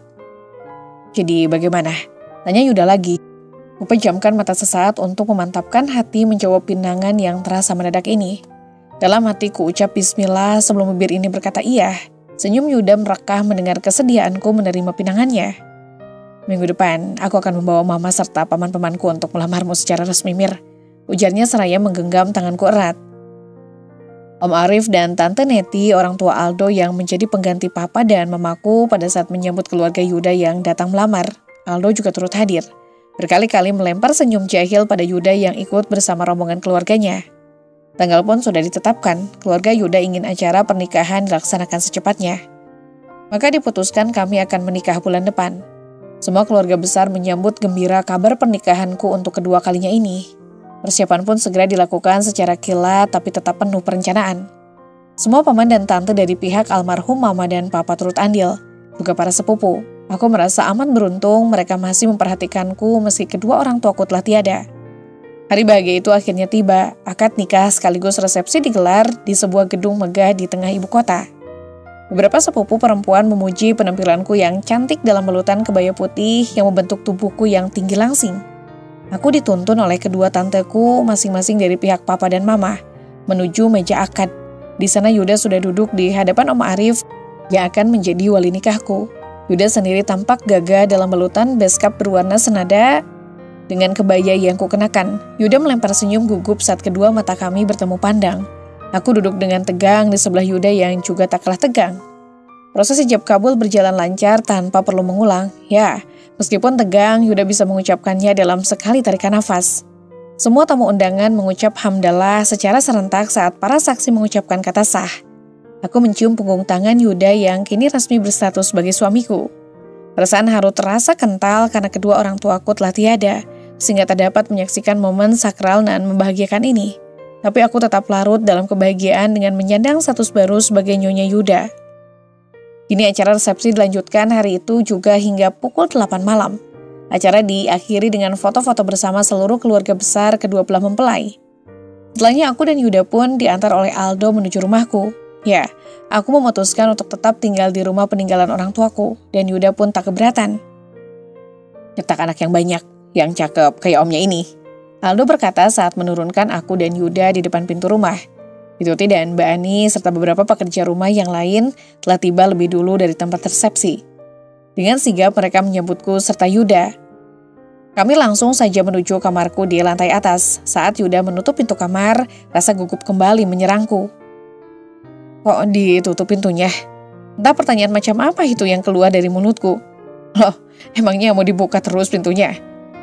Jadi bagaimana? Tanya Yuda lagi. Kupejamkan mata sesaat untuk memantapkan hati menjawab pinangan yang terasa mendadak ini. Dalam hatiku ucap bismillah sebelum bibir ini berkata iya. Senyum Yuda merekah mendengar kesediaanku menerima pinangannya. Minggu depan, aku akan membawa mama serta paman-pamanku untuk melamarmu secara resmi, Mir. Ujarnya seraya menggenggam tanganku erat. Om Arif dan Tante Neti, orang tua Aldo yang menjadi pengganti papa dan mamaku pada saat menyambut keluarga Yuda yang datang melamar. Aldo juga turut hadir. Berkali-kali melempar senyum jahil pada Yuda yang ikut bersama rombongan keluarganya. Tanggal pun sudah ditetapkan, keluarga Yuda ingin acara pernikahan dilaksanakan secepatnya. Maka diputuskan kami akan menikah bulan depan. Semua keluarga besar menyambut gembira kabar pernikahanku untuk kedua kalinya ini. Persiapan pun segera dilakukan secara kilat tapi tetap penuh perencanaan. Semua paman dan tante dari pihak almarhum mama dan papa turut andil, juga para sepupu. Aku merasa amat beruntung mereka masih memperhatikanku meski kedua orang tuaku telah tiada. Hari bahagia itu akhirnya tiba, akad nikah sekaligus resepsi digelar di sebuah gedung megah di tengah ibu kota. Beberapa sepupu perempuan memuji penampilanku yang cantik dalam balutan kebaya putih yang membentuk tubuhku yang tinggi langsing. Aku dituntun oleh kedua tanteku masing-masing dari pihak papa dan mama menuju meja akad. Di sana Yuda sudah duduk di hadapan Om Arif yang akan menjadi wali nikahku. Yuda sendiri tampak gagah dalam balutan beskap berwarna senada dengan kebaya yang kukenakan. Yuda melempar senyum gugup saat kedua mata kami bertemu pandang. Aku duduk dengan tegang di sebelah Yuda yang juga tak kalah tegang. Proses ijab kabul berjalan lancar tanpa perlu mengulang. Ya, meskipun tegang, Yuda bisa mengucapkannya dalam sekali tarikan nafas. Semua tamu undangan mengucap hamdalah secara serentak saat para saksi mengucapkan kata sah. Aku mencium punggung tangan Yuda yang kini resmi berstatus sebagai suamiku. Perasaan haru terasa kental karena kedua orang tuaku telah tiada, sehingga tak dapat menyaksikan momen sakral dan membahagiakan ini. Tapi aku tetap larut dalam kebahagiaan dengan menyandang status baru sebagai Nyonya Yuda. Kini acara resepsi dilanjutkan hari itu juga hingga pukul 8 malam. Acara diakhiri dengan foto-foto bersama seluruh keluarga besar kedua belah mempelai. Setelahnya aku dan Yuda pun diantar oleh Aldo menuju rumahku. Ya, aku memutuskan untuk tetap tinggal di rumah peninggalan orang tuaku, dan Yuda pun tak keberatan. Cetak anak yang banyak, yang cakep kayak omnya ini, Aldo berkata saat menurunkan aku dan Yuda di depan pintu rumah. Tuti dan Mbak Ani serta beberapa pekerja rumah yang lain telah tiba lebih dulu dari tempat resepsi. Dengan sigap mereka menyambutku serta Yuda. Kami langsung saja menuju kamarku di lantai atas. Saat Yuda menutup pintu kamar, rasa gugup kembali menyerangku. Kok ditutup pintunya? Entah pertanyaan macam apa itu yang keluar dari mulutku. Loh, emangnya mau dibuka terus pintunya?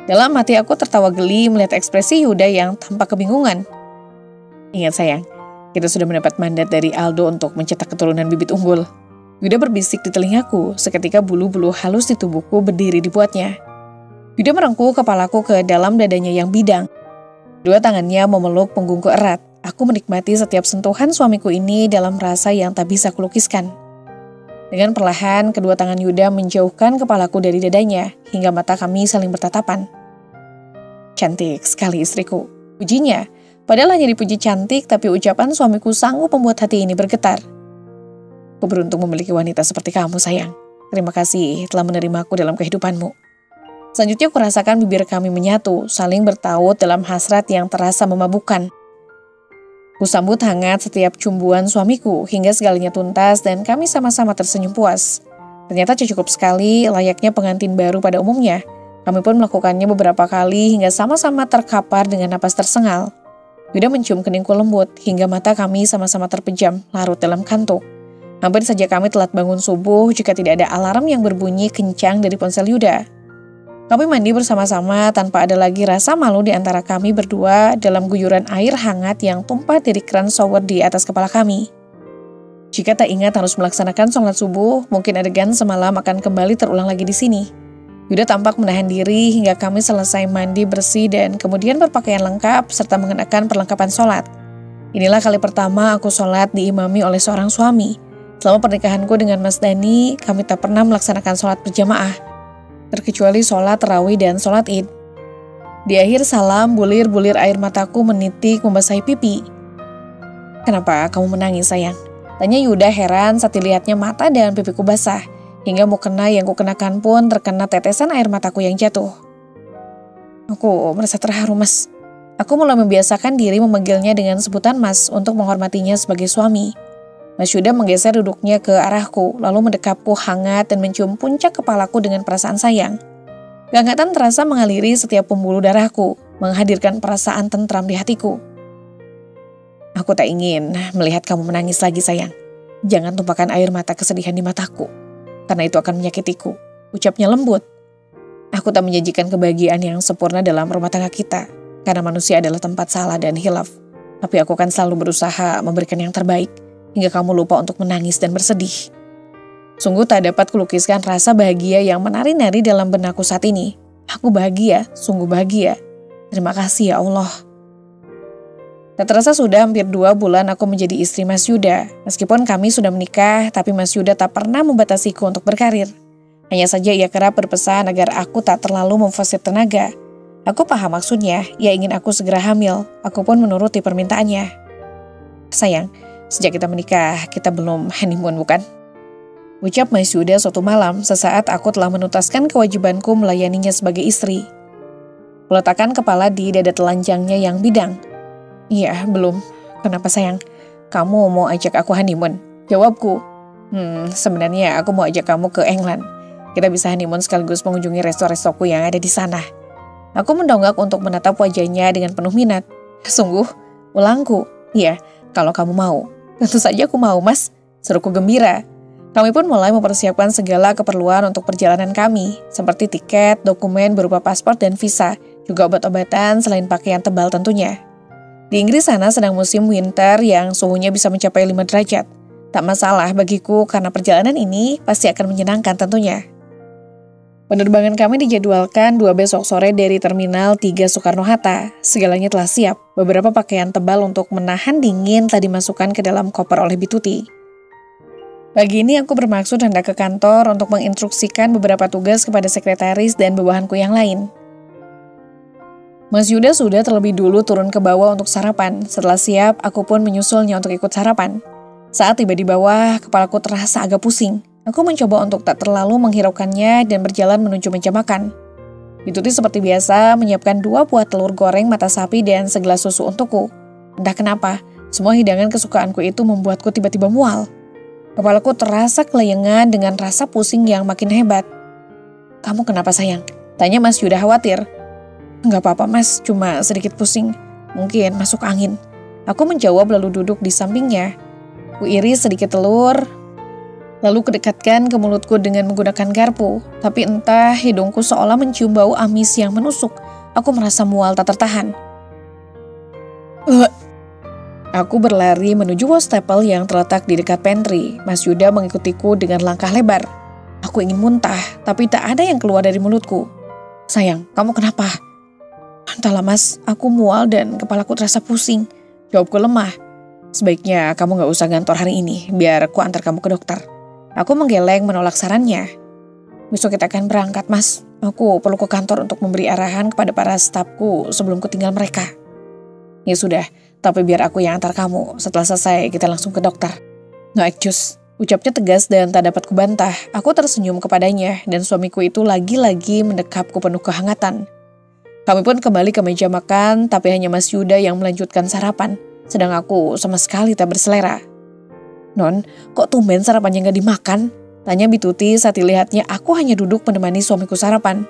Dalam hati aku tertawa geli melihat ekspresi Yuda yang tampak kebingungan. Ingat sayang, kita sudah mendapat mandat dari Aldo untuk mencetak keturunan bibit unggul. Yuda berbisik di telingaku, seketika bulu-bulu halus di tubuhku berdiri dibuatnya. Yuda merengkuh kepalaku ke dalam dadanya yang bidang. Dua tangannya memeluk punggungku erat. Aku menikmati setiap sentuhan suamiku ini dalam rasa yang tak bisa kulukiskan. Dengan perlahan, kedua tangan Yuda menjauhkan kepalaku dari dadanya, hingga mata kami saling bertatapan. Cantik sekali istriku, pujinya. Padahal hanya dipuji cantik, tapi ucapan suamiku sanggup membuat hati ini bergetar. Aku beruntung memiliki wanita seperti kamu, sayang. Terima kasih telah menerimaku dalam kehidupanmu. Selanjutnya aku rasakan bibir kami menyatu, saling bertaut dalam hasrat yang terasa memabukkan. Kusambut hangat setiap cumbuan suamiku, hingga segalanya tuntas dan kami sama-sama tersenyum puas. Ternyata cukup sekali, layaknya pengantin baru pada umumnya. Kami pun melakukannya beberapa kali hingga sama-sama terkapar dengan napas tersengal. Yuda mencium keningku lembut hingga mata kami sama-sama terpejam, larut dalam kantuk. Hampir saja kami telat bangun subuh jika tidak ada alarm yang berbunyi kencang dari ponsel Yuda. Kami mandi bersama-sama tanpa ada lagi rasa malu di antara kami berdua dalam guyuran air hangat yang tumpah dari keran shower di atas kepala kami. Jika tak ingat harus melaksanakan sholat subuh, mungkin adegan semalam akan kembali terulang lagi di sini. Yuda tampak menahan diri hingga kami selesai mandi bersih dan kemudian berpakaian lengkap serta mengenakan perlengkapan sholat. Inilah kali pertama aku sholat diimami oleh seorang suami. Selama pernikahanku dengan Mas Dani, kami tak pernah melaksanakan sholat berjamaah, terkecuali sholat tarawih dan sholat id. Di akhir salam, bulir-bulir air mataku menitik membasahi pipi. "Kenapa kamu menangis, sayang?" Tanya Yuda heran saat dilihatnya mata dan pipiku basah, hingga mukena yang kukenakan pun terkena tetesan air mataku yang jatuh. "Aku merasa terharu, Mas." Aku mulai membiasakan diri memanggilnya dengan sebutan Mas untuk menghormatinya sebagai suami. Mas Yuda menggeser duduknya ke arahku, lalu mendekapku hangat dan mencium puncak kepalaku dengan perasaan sayang. Kehangatan terasa mengaliri setiap pembuluh darahku, menghadirkan perasaan tentram di hatiku. "Aku tak ingin melihat kamu menangis lagi, sayang. Jangan tumpahkan air mata kesedihan di mataku, karena itu akan menyakitiku," ucapnya lembut. "Aku tak menjanjikan kebahagiaan yang sempurna dalam rumah tangga kita, karena manusia adalah tempat salah dan hilaf. Tapi aku akan selalu berusaha memberikan yang terbaik, hingga kamu lupa untuk menangis dan bersedih." Sungguh tak dapat kulukiskan rasa bahagia yang menari-nari dalam benakku saat ini. Aku bahagia, sungguh bahagia. Terima kasih ya Allah. Tak terasa sudah hampir 2 bulan aku menjadi istri Mas Yuda. Meskipun kami sudah menikah, tapi Mas Yuda tak pernah membatasiku untuk berkarir. Hanya saja ia kerap berpesan agar aku tak terlalu memforsir tenaga. Aku paham maksudnya, ia ingin aku segera hamil. Aku pun menuruti permintaannya. "Sayang, sejak kita menikah, kita belum honeymoon, bukan?" ucap Mas Yuda suatu malam sesaat aku telah menuntaskan kewajibanku melayaninya sebagai istri. Meletakkan kepala di dada telanjangnya yang bidang. "Iya, belum. Kenapa, sayang? Kamu mau ajak aku honeymoon?" Jawabku. Sebenarnya aku mau ajak kamu ke England. Kita bisa honeymoon sekaligus mengunjungi resto-restoku yang ada di sana." Aku mendongak untuk menatap wajahnya dengan penuh minat. "Sungguh?" ulangku. "Iya, kalau kamu mau." "Tentu saja aku mau, Mas," seruku gembira. Kami pun mulai mempersiapkan segala keperluan untuk perjalanan kami, seperti tiket, dokumen berupa paspor dan visa, juga obat-obatan selain pakaian tebal tentunya. Di Inggris sana sedang musim winter yang suhunya bisa mencapai 5 derajat. Tak masalah bagiku karena perjalanan ini pasti akan menyenangkan tentunya. Penerbangan kami dijadwalkan 2 besok sore dari Terminal 3 Soekarno-Hatta. Segalanya telah siap. Beberapa pakaian tebal untuk menahan dingin telah dimasukkan ke dalam koper oleh Bituti. Pagi ini aku bermaksud hendak ke kantor untuk menginstruksikan beberapa tugas kepada sekretaris dan bawahanku yang lain. Mas Yuda sudah terlebih dulu turun ke bawah untuk sarapan. Setelah siap, aku pun menyusulnya untuk ikut sarapan. Saat tiba di bawah, kepalaku terasa agak pusing. Aku mencoba untuk tak terlalu menghiraukannya dan berjalan menuju meja makan. Bituti seperti biasa menyiapkan 2 buah telur goreng mata sapi dan segelas susu untukku. Entah kenapa, semua hidangan kesukaanku itu membuatku tiba-tiba mual. Kepalaku terasa kelayangan dengan rasa pusing yang makin hebat. "Kamu kenapa, sayang?" tanya Mas Yuda khawatir. "Enggak apa-apa, Mas, cuma sedikit pusing. Mungkin masuk angin." Aku menjawab lalu duduk di sampingnya. Kuiris sedikit telur, lalu kedekatkan ke mulutku dengan menggunakan garpu. Tapi entah hidungku seolah mencium bau amis yang menusuk. Aku merasa mual tak tertahan. Aku berlari menuju wastafel yang terletak di dekat pantry. Mas Yuda mengikutiku dengan langkah lebar. Aku ingin muntah, tapi tak ada yang keluar dari mulutku. "Sayang, kamu kenapa?" "Entahlah, Mas, aku mual dan kepalaku terasa pusing," jawabku lemah. "Sebaiknya kamu gak usah kantor hari ini, biar aku antar kamu ke dokter." Aku menggeleng menolak sarannya. "Besok kita akan berangkat, Mas. Aku perlu ke kantor untuk memberi arahan kepada para stafku sebelum kutinggal mereka." "Ya sudah, tapi biar aku yang antar kamu. Setelah selesai, kita langsung ke dokter." "No excuse," ucapnya tegas dan tak dapat kubantah. Aku tersenyum kepadanya dan suamiku itu lagi-lagi mendekapku penuh kehangatan. Kami pun kembali ke meja makan, tapi hanya Mas Yuda yang melanjutkan sarapan, sedang aku sama sekali tak berselera. "Non, kok tumben sarapannya gak dimakan?" tanya Bituti saat dilihatnya aku hanya duduk menemani suamiku sarapan.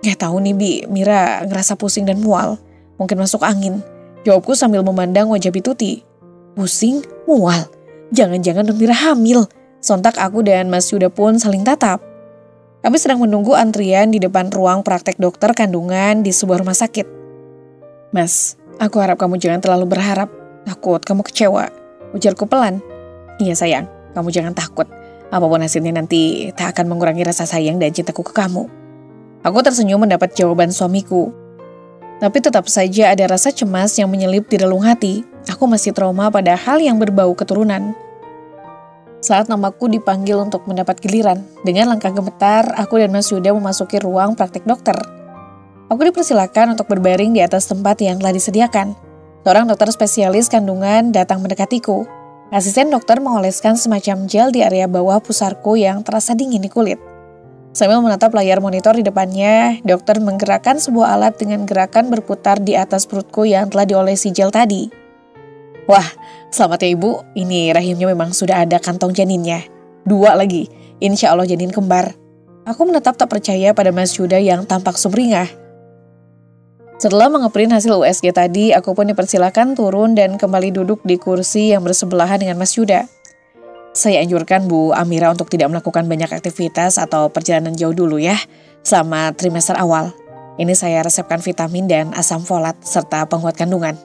"Gak tahu nih, Bi, Mira ngerasa pusing dan mual. Mungkin masuk angin," jawabku sambil memandang wajah Bituti. "Pusing? Mual? Jangan-jangan Mira hamil?" Sontak aku dan Mas Yuda pun saling tatap. Kami sedang menunggu antrian di depan ruang praktek dokter kandungan di sebuah rumah sakit. Mas, aku harap kamu jangan terlalu berharap. Takut kamu kecewa. Ujarku pelan. Iya sayang, kamu jangan takut. Apapun hasilnya nanti tak akan mengurangi rasa sayang dan cintaku ke kamu. Aku tersenyum mendapat jawaban suamiku. Tapi tetap saja ada rasa cemas yang menyelip di relung hati. Aku masih trauma pada hal yang berbau keturunan. Saat namaku dipanggil untuk mendapat giliran, dengan langkah gemetar, aku dan Mas Yuda memasuki ruang praktik dokter. Aku dipersilakan untuk berbaring di atas tempat yang telah disediakan. Seorang dokter spesialis kandungan datang mendekatiku. Asisten dokter mengoleskan semacam gel di area bawah pusarku yang terasa dingin di kulit. Sambil menatap layar monitor di depannya, dokter menggerakkan sebuah alat dengan gerakan berputar di atas perutku yang telah diolesi gel tadi. Wah, selamat ya ibu, ini rahimnya memang sudah ada kantong janinnya. 2 lagi, insya Allah janin kembar. Aku menetap tak percaya pada Mas Yuda yang tampak sumringah. Setelah mengeprint hasil USG tadi, aku pun dipersilakan turun dan kembali duduk di kursi yang bersebelahan dengan Mas Yuda. Saya anjurkan Bu Amira untuk tidak melakukan banyak aktivitas atau perjalanan jauh dulu ya, selama trimester awal. Ini saya resepkan vitamin dan asam folat serta penguat kandungan.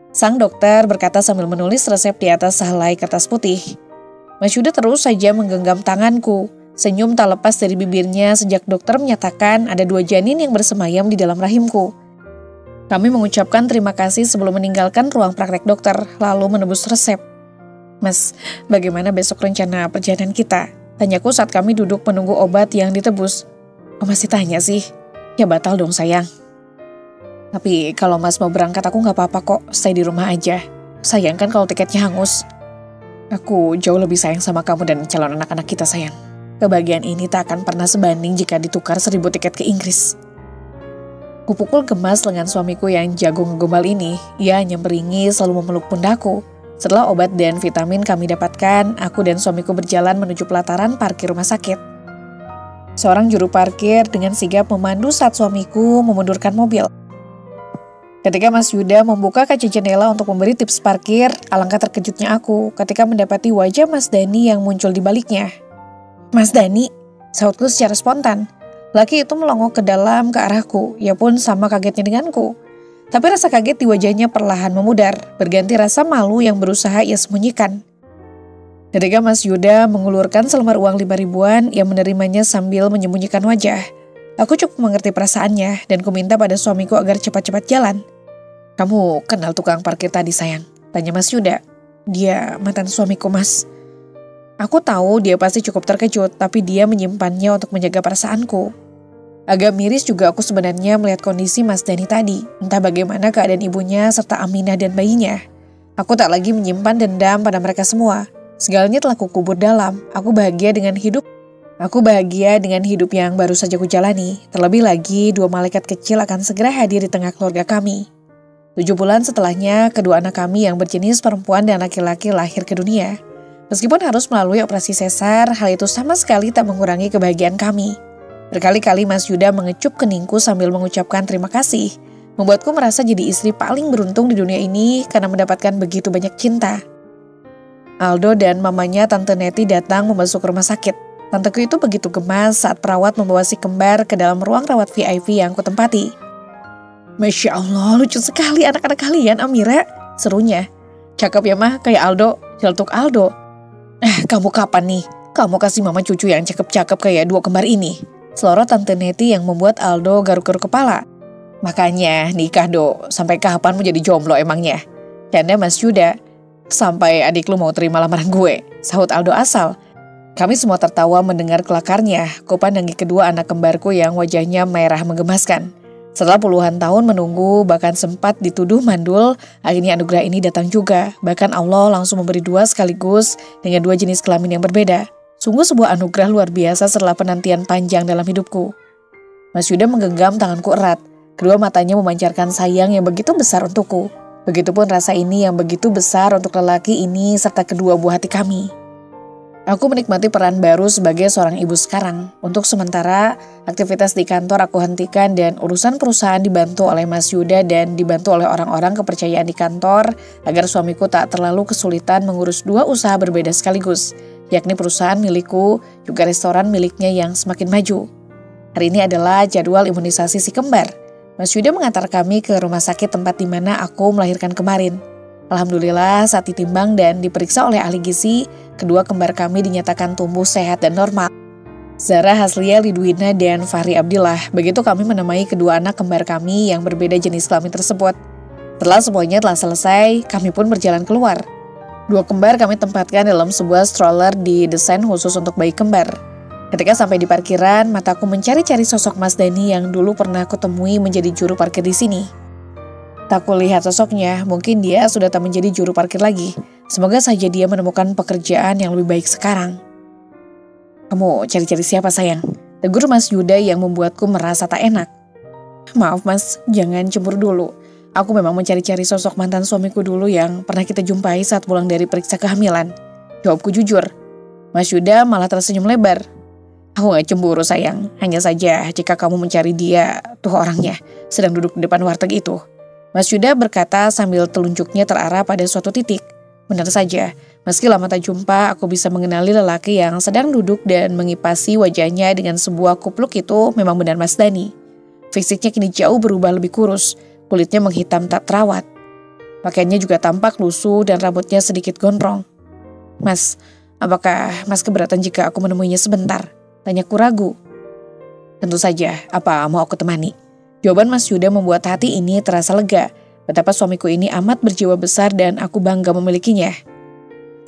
Sang dokter berkata sambil menulis resep di atas sehelai kertas putih. Mas Yuda terus saja menggenggam tanganku. Senyum tak lepas dari bibirnya sejak dokter menyatakan ada 2 janin yang bersemayam di dalam rahimku. Kami mengucapkan terima kasih sebelum meninggalkan ruang praktek dokter, lalu menebus resep. Mas, bagaimana besok rencana perjalanan kita? Tanyaku saat kami duduk menunggu obat yang ditebus. Oh masih tanya sih? Ya batal dong sayang. Tapi kalau Mas mau berangkat aku gak apa-apa kok, stay di rumah aja. Sayang kan kalau tiketnya hangus. Aku jauh lebih sayang sama kamu dan calon anak-anak kita sayang. Kebahagiaan ini tak akan pernah sebanding jika ditukar 1000 tiket ke Inggris. Kupukul gemas lengan suamiku yang jago ngegombal ini. Ia nyemperingi selalu memeluk pundakku. Setelah obat dan vitamin kami dapatkan, aku dan suamiku berjalan menuju pelataran parkir rumah sakit. Seorang juru parkir dengan sigap memandu saat suamiku memundurkan mobil. Ketika Mas Yuda membuka kaca jendela untuk memberi tips parkir, alangkah terkejutnya aku ketika mendapati wajah Mas Dani yang muncul di baliknya. Mas Dani, sahutku secara spontan. Laki itu melongok ke dalam ke arahku, ia pun sama kagetnya denganku. Tapi rasa kaget di wajahnya perlahan memudar, berganti rasa malu yang berusaha ia sembunyikan. Ketika Mas Yuda mengulurkan selembar uang 5.000-an, ia menerimanya sambil menyembunyikan wajah. Aku cukup mengerti perasaannya dan kuminta pada suamiku agar cepat-cepat jalan. Kamu kenal tukang parkir tadi sayang? Tanya Mas Yuda. Dia mantan suamiku Mas. Aku tahu dia pasti cukup terkejut, tapi dia menyimpannya untuk menjaga perasaanku. Agak miris juga aku sebenarnya melihat kondisi Mas Dani tadi. Entah bagaimana keadaan ibunya serta Aminah dan bayinya. Aku tak lagi menyimpan dendam pada mereka semua. Segalanya telah kukubur dalam. Aku bahagia dengan hidup yang baru saja kujalani. Terlebih lagi, 2 malaikat kecil akan segera hadir di tengah keluarga kami. 7 bulan setelahnya, kedua anak kami yang berjenis perempuan dan laki-laki lahir ke dunia. Meskipun harus melalui operasi sesar, hal itu sama sekali tak mengurangi kebahagiaan kami. Berkali-kali Mas Yuda mengecup keningku sambil mengucapkan terima kasih. Membuatku merasa jadi istri paling beruntung di dunia ini karena mendapatkan begitu banyak cinta. Aldo dan mamanya Tante Neti datang memasuki rumah sakit. Tanteku itu begitu gemas saat perawat membawa si kembar ke dalam ruang rawat VIP yang kutempati. Masya Allah, lucu sekali anak-anak kalian, Amira, serunya. Cakep ya mah, kayak Aldo, celtuk Aldo. Kamu kapan nih? Kamu kasih mama cucu yang cakep-cakep kayak 2 kembar ini. Selorot Tante Neti yang membuat Aldo garuk-garuk kepala. Makanya nikah do, sampai kapan mau jadi jomblo emangnya? Canda Mas Yuda. Sampai adik lu mau terima lamaran gue, sahut Aldo asal. Kami semua tertawa mendengar kelakarnya. Kupandangi kedua anak kembarku yang wajahnya merah menggemaskan. Setelah puluhan tahun menunggu, bahkan sempat dituduh mandul, akhirnya anugerah ini datang juga. Bahkan Allah langsung memberi 2 sekaligus dengan 2 jenis kelamin yang berbeda. Sungguh sebuah anugerah luar biasa setelah penantian panjang dalam hidupku. Mas Yuda menggenggam tanganku erat. Kedua matanya memancarkan sayang yang begitu besar untukku. Begitupun rasa ini yang begitu besar untuk lelaki ini serta kedua buah hati kami. Aku menikmati peran baru sebagai seorang ibu sekarang. Untuk sementara, aktivitas di kantor aku hentikan dan urusan perusahaan dibantu oleh Mas Yuda dan dibantu oleh orang-orang kepercayaan di kantor agar suamiku tak terlalu kesulitan mengurus 2 usaha berbeda sekaligus. yakni perusahaan milikku, juga restoran miliknya yang semakin maju. Hari ini adalah jadwal imunisasi si kembar. Mas Yuda mengantar kami ke rumah sakit tempat di mana aku melahirkan kemarin. Alhamdulillah saat ditimbang dan diperiksa oleh ahli gizi, kedua kembar kami dinyatakan tumbuh sehat dan normal. Zara Haslia Lidwina dan Fahri Abdillah. Begitu kami menamai kedua anak kembar kami yang berbeda jenis kelamin tersebut. Setelah semuanya telah selesai, kami pun berjalan keluar. Dua kembar kami tempatkan dalam sebuah stroller didesain khusus untuk bayi kembar. Ketika sampai di parkiran, mataku mencari-cari sosok Mas Dani yang dulu pernah aku temui menjadi juru parkir di sini. Tak kulihat sosoknya, mungkin dia sudah tak menjadi juru parkir lagi. Semoga saja dia menemukan pekerjaan yang lebih baik sekarang. Kamu cari-cari siapa sayang? Tegur Mas Yuda yang membuatku merasa tak enak. Maaf Mas, jangan cemburu dulu. Aku memang mencari-cari sosok mantan suamiku dulu yang pernah kita jumpai saat pulang dari periksa kehamilan. Jawabku jujur. Mas Yuda malah tersenyum lebar. Aku gak cemburu sayang, hanya saja jika kamu mencari dia, tuh orangnya, sedang duduk di depan warteg itu. Mas Yuda berkata sambil telunjuknya terarah pada suatu titik. Benar saja, meski lama tak jumpa, aku bisa mengenali lelaki yang sedang duduk dan mengipasi wajahnya dengan sebuah kupluk itu memang benar Mas Dani. Fisiknya kini jauh berubah lebih kurus, kulitnya menghitam tak terawat. Pakaiannya juga tampak lusuh dan rambutnya sedikit gondrong. Mas, apakah Mas keberatan jika aku menemuinya sebentar? Tanyaku ragu. Tentu saja, apa mau aku temani? Jawaban Mas Yuda membuat hati ini terasa lega. Betapa suamiku ini amat berjiwa besar dan aku bangga memilikinya.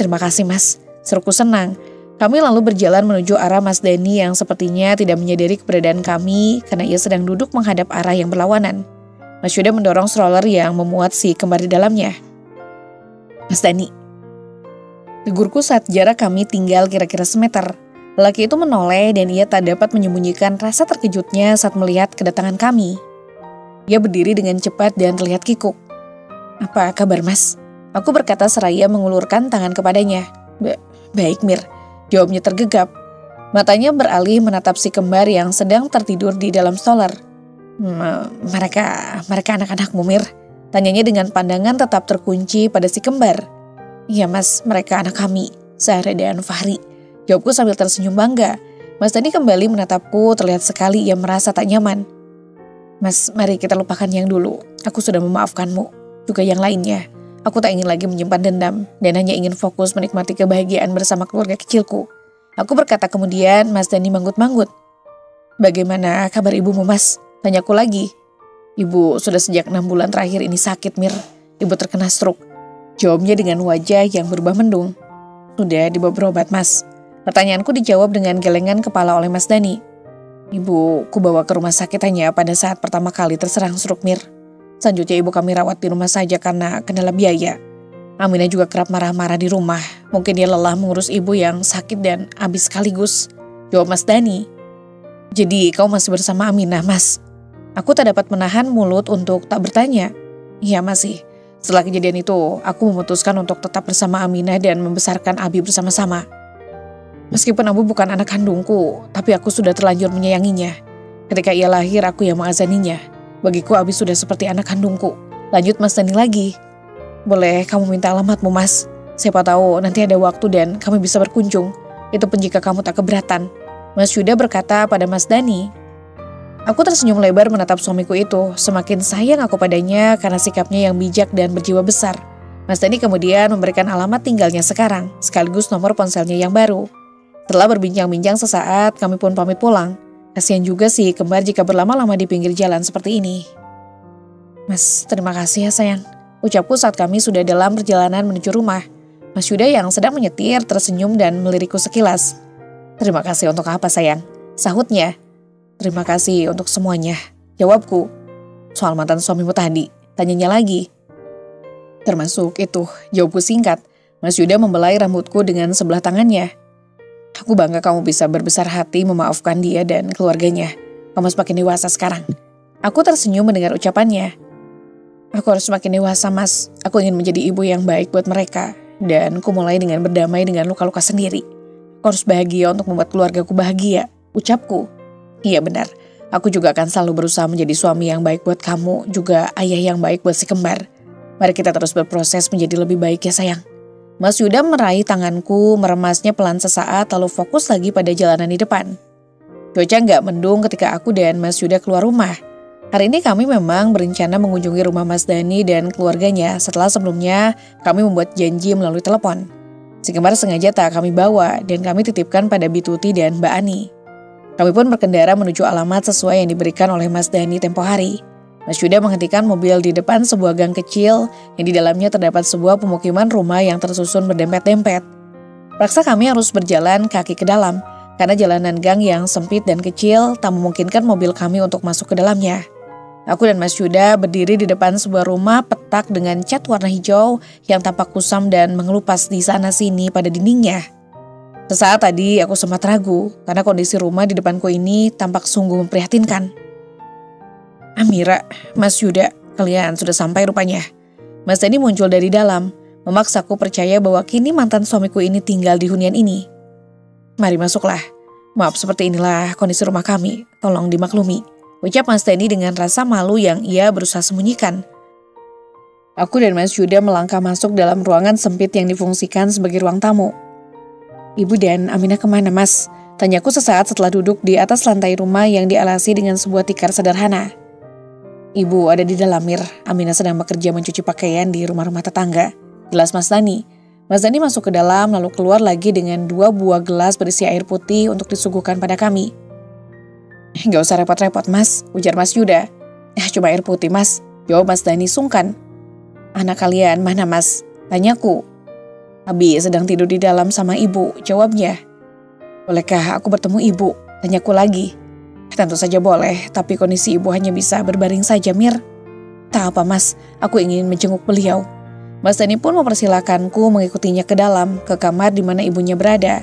Terima kasih Mas, seruku senang. Kami lalu berjalan menuju arah Mas Dani yang sepertinya tidak menyadari keberadaan kami karena ia sedang duduk menghadap arah yang berlawanan. Mas Yuda mendorong stroller yang memuat si kembar di dalamnya. Mas Dani. Tegurku saat jarak kami tinggal kira-kira semeter. Lelaki itu menoleh dan ia tak dapat menyembunyikan rasa terkejutnya saat melihat kedatangan kami. Ia berdiri dengan cepat dan terlihat kikuk. Apa kabar Mas? Aku berkata seraya mengulurkan tangan kepadanya. Baik Mir, jawabnya tergegap. Matanya beralih menatap si kembar yang sedang tertidur di dalam stroller. Mereka anak-anakmu Mir? Tanyanya dengan pandangan tetap terkunci pada si kembar. Iya Mas, mereka anak kami, Zahra dan Fahri. Jawabku sambil tersenyum bangga. Mas Dani kembali menatapku, terlihat sekali ia merasa tak nyaman. Mas, mari kita lupakan yang dulu. Aku sudah memaafkanmu, juga yang lainnya. Aku tak ingin lagi menyimpan dendam, dan hanya ingin fokus menikmati kebahagiaan bersama keluarga kecilku. Aku berkata kemudian, Mas Dani manggut-manggut. Bagaimana kabar ibumu Mas? Tanyaku lagi. Ibu sudah sejak 6 bulan terakhir ini sakit Mir. Ibu terkena stroke. Jawabnya dengan wajah yang berubah mendung. Sudah dibawa berobat Mas. Pertanyaanku dijawab dengan gelengan kepala oleh Mas Dani. Ibu ku bawa ke rumah sakit hanya pada saat pertama kali terserang stroke Mir. Selanjutnya ibu kami rawat di rumah saja karena kendala biaya. Aminah juga kerap marah-marah di rumah. Mungkin dia lelah mengurus ibu yang sakit dan habis sekaligus. Jawab Mas Dani. Jadi kau masih bersama Aminah Mas? Aku tak dapat menahan mulut untuk tak bertanya. Iya masih. Setelah kejadian itu, aku memutuskan untuk tetap bersama Aminah dan membesarkan Abi bersama-sama. Meskipun Abu bukan anak kandungku, tapi aku sudah terlanjur menyayanginya. Ketika ia lahir, aku yang mengazaninya. Bagiku Abi sudah seperti anak kandungku. Lanjut Mas Dani lagi. Boleh kamu minta alamatmu Mas? Siapa tahu nanti ada waktu dan kami bisa berkunjung. Itu pun jika kamu tak keberatan. Mas Yuda berkata pada Mas Dani. Aku tersenyum lebar menatap suamiku itu. Semakin sayang aku padanya karena sikapnya yang bijak dan berjiwa besar. Mas Dani kemudian memberikan alamat tinggalnya sekarang, sekaligus nomor ponselnya yang baru. Setelah berbincang-bincang sesaat, kami pun pamit pulang. Kasihan juga sih kembar jika berlama-lama di pinggir jalan seperti ini. Mas, terima kasih ya sayang. Ucapku saat kami sudah dalam perjalanan menuju rumah. Mas Yuda yang sedang menyetir tersenyum dan melirikku sekilas. Terima kasih untuk apa sayang? Sahutnya. Terima kasih untuk semuanya. Jawabku. Soal mantan suamimu tadi. Tanyanya lagi. Termasuk itu. Jawabku singkat. Mas Yuda membelai rambutku dengan sebelah tangannya. Aku bangga kamu bisa berbesar hati memaafkan dia dan keluarganya. Kamu semakin dewasa sekarang. Aku tersenyum mendengar ucapannya. Aku harus semakin dewasa Mas. Aku ingin menjadi ibu yang baik buat mereka. Dan aku mulai dengan berdamai dengan luka-luka sendiri. Aku harus bahagia untuk membuat keluargaku bahagia. Ucapku. Iya benar. Aku juga akan selalu berusaha menjadi suami yang baik buat kamu. Juga ayah yang baik buat si kembar. Mari kita terus berproses menjadi lebih baik ya sayang. Mas Yuda meraih tanganku, meremasnya pelan sesaat lalu fokus lagi pada jalanan di depan. Cuaca nggak mendung ketika aku dan Mas Yuda keluar rumah. Hari ini kami memang berencana mengunjungi rumah Mas Dani dan keluarganya setelah sebelumnya kami membuat janji melalui telepon. Si kembar sengaja tak kami bawa dan kami titipkan pada Bituti dan Mbak Ani. Kami pun berkendara menuju alamat sesuai yang diberikan oleh Mas Dani tempo hari. Mas Yuda menghentikan mobil di depan sebuah gang kecil yang di dalamnya terdapat sebuah pemukiman rumah yang tersusun berdempet-dempet. Paksa kami harus berjalan kaki ke dalam karena jalanan gang yang sempit dan kecil tak memungkinkan mobil kami untuk masuk ke dalamnya. Aku dan Mas Yuda berdiri di depan sebuah rumah petak dengan cat warna hijau yang tampak kusam dan mengelupas di sana-sini pada dindingnya. Sesaat tadi aku sempat ragu karena kondisi rumah di depanku ini tampak sungguh memprihatinkan. Amira, Mas Yuda, kalian sudah sampai rupanya. Mas Dani muncul dari dalam, memaksaku percaya bahwa kini mantan suamiku ini tinggal di hunian ini. Mari masuklah. Maaf, seperti inilah kondisi rumah kami, tolong dimaklumi. Ucap Mas Dani dengan rasa malu yang ia berusaha sembunyikan. Aku dan Mas Yuda melangkah masuk dalam ruangan sempit yang difungsikan sebagai ruang tamu. Ibu dan Aminah kemana, Mas? Tanyaku sesaat setelah duduk di atas lantai rumah yang dialasi dengan sebuah tikar sederhana. Ibu ada di dalam, Mir. Aminah sedang bekerja mencuci pakaian di rumah-rumah tetangga. Jelas Mas Dani. Mas Dani masuk ke dalam lalu keluar lagi dengan 2 buah gelas berisi air putih untuk disuguhkan pada kami. Gak usah repot-repot, Mas, ujar Mas Yuda. Cuma air putih, Mas, jawab Mas Dani sungkan. Anak kalian mana, Mas? Tanyaku. Abi sedang tidur di dalam sama ibu, jawabnya. Bolehkah aku bertemu ibu? Tanyaku lagi. Tentu saja boleh, tapi kondisi ibu hanya bisa berbaring saja, Mir. Tak apa, Mas, aku ingin menjenguk beliau. Mas Dani pun mempersilahkanku mengikutinya ke dalam, ke kamar di mana ibunya berada.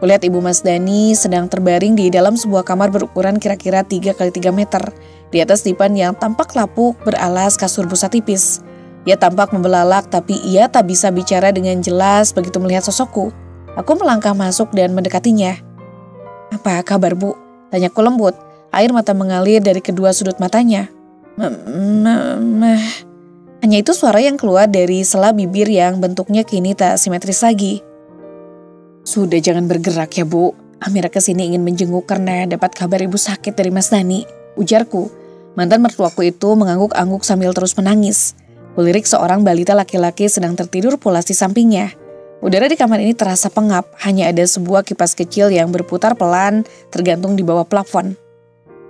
Kulihat ibu Mas Dani sedang terbaring di dalam sebuah kamar berukuran kira-kira 3x3 meter. Di atas dipan yang tampak lapuk beralas kasur busa tipis. Ia tampak membelalak tapi ia tak bisa bicara dengan jelas begitu melihat sosokku. Aku melangkah masuk dan mendekatinya. Apa kabar, Bu? Tanyaku lembut. Air mata mengalir dari kedua sudut matanya. Hanya itu suara yang keluar dari sela bibir yang bentuknya kini tak simetris lagi. Sudah jangan bergerak ya, Bu. Amira kesini ingin menjenguk karena dapat kabar ibu sakit dari Mas Dani, ujarku. Mantan mertuaku itu mengangguk-angguk sambil terus menangis. Kulirik seorang balita laki-laki sedang tertidur pulas di sampingnya. Udara di kamar ini terasa pengap, hanya ada sebuah kipas kecil yang berputar pelan tergantung di bawah plafon.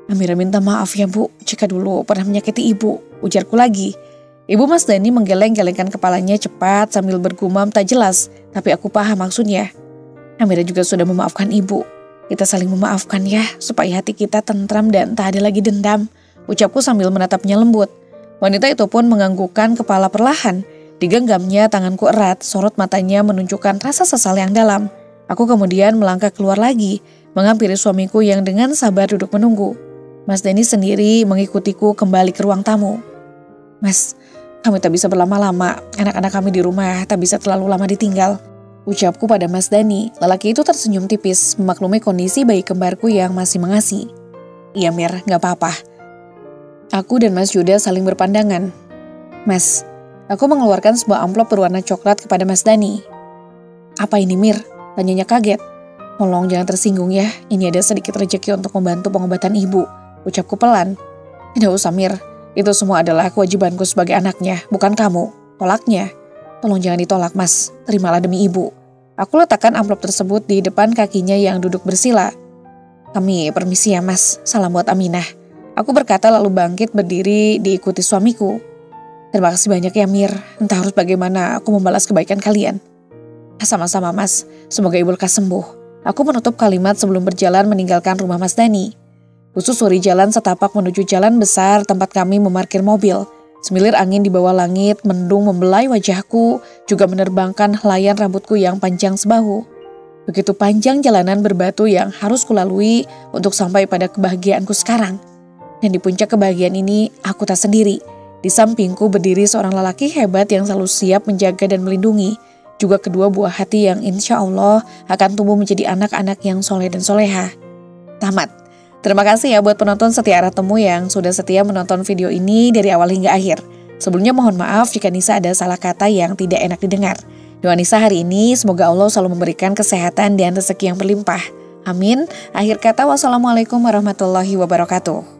Amira minta maaf ya, Bu, jika dulu pernah menyakiti ibu, ujarku lagi. Ibu Mas Dani menggeleng-gelengkan kepalanya cepat sambil bergumam tak jelas, tapi aku paham maksudnya. Amira juga sudah memaafkan ibu. Kita saling memaafkan ya, supaya hati kita tentram dan tak ada lagi dendam, ucapku sambil menatapnya lembut. Wanita itu pun menganggukkan kepala perlahan. Digenggamnya tanganku erat, sorot matanya menunjukkan rasa sesal yang dalam. Aku kemudian melangkah keluar lagi, menghampiri suamiku yang dengan sabar duduk menunggu. Mas Dani sendiri mengikutiku kembali ke ruang tamu. Mas, kami tak bisa berlama-lama, anak-anak kami di rumah tak bisa terlalu lama ditinggal, ucapku pada Mas Dani. Lelaki itu tersenyum tipis, memaklumi kondisi bayi kembarku yang masih mengasi. Iya, Mir, gak apa-apa. Aku dan Mas Yuda saling berpandangan. Mas, aku mengeluarkan sebuah amplop berwarna coklat kepada Mas Dani. Apa ini, Mir? Tanyanya kaget. Tolong jangan tersinggung ya, ini ada sedikit rezeki untuk membantu pengobatan ibu, ucapku pelan. Tidak usah, Mir, itu semua adalah kewajibanku sebagai anaknya, bukan kamu. Tolaknya. Tolong jangan ditolak, Mas, terimalah demi ibu. Aku letakkan amplop tersebut di depan kakinya yang duduk bersila. Kami permisi ya, Mas, salam buat Aminah. Aku berkata lalu bangkit berdiri diikuti suamiku. Terima kasih banyak ya, Mir. Entah harus bagaimana aku membalas kebaikan kalian. Sama-sama, Mas. Semoga ibu lekas sembuh. Aku menutup kalimat sebelum berjalan meninggalkan rumah Mas Dani. Kususuri jalan setapak menuju jalan besar tempat kami memarkir mobil. Semilir angin di bawah langit mendung membelai wajahku, juga menerbangkan helaian rambutku yang panjang sebahu. Begitu panjang jalanan berbatu yang harus kulalui untuk sampai pada kebahagiaanku sekarang. Dan di puncak kebahagiaan ini, aku tak sendiri. Di sampingku berdiri seorang lelaki hebat yang selalu siap menjaga dan melindungi. Juga kedua buah hati yang insya Allah akan tumbuh menjadi anak-anak yang soleh dan soleha. Tamat. Terima kasih ya buat penonton setia Arah Temu yang sudah setia menonton video ini dari awal hingga akhir. Sebelumnya mohon maaf jika Nisa ada salah kata yang tidak enak didengar. Doa Nisa hari ini semoga Allah selalu memberikan kesehatan dan rezeki yang berlimpah. Amin. Akhir kata, wassalamualaikum warahmatullahi wabarakatuh.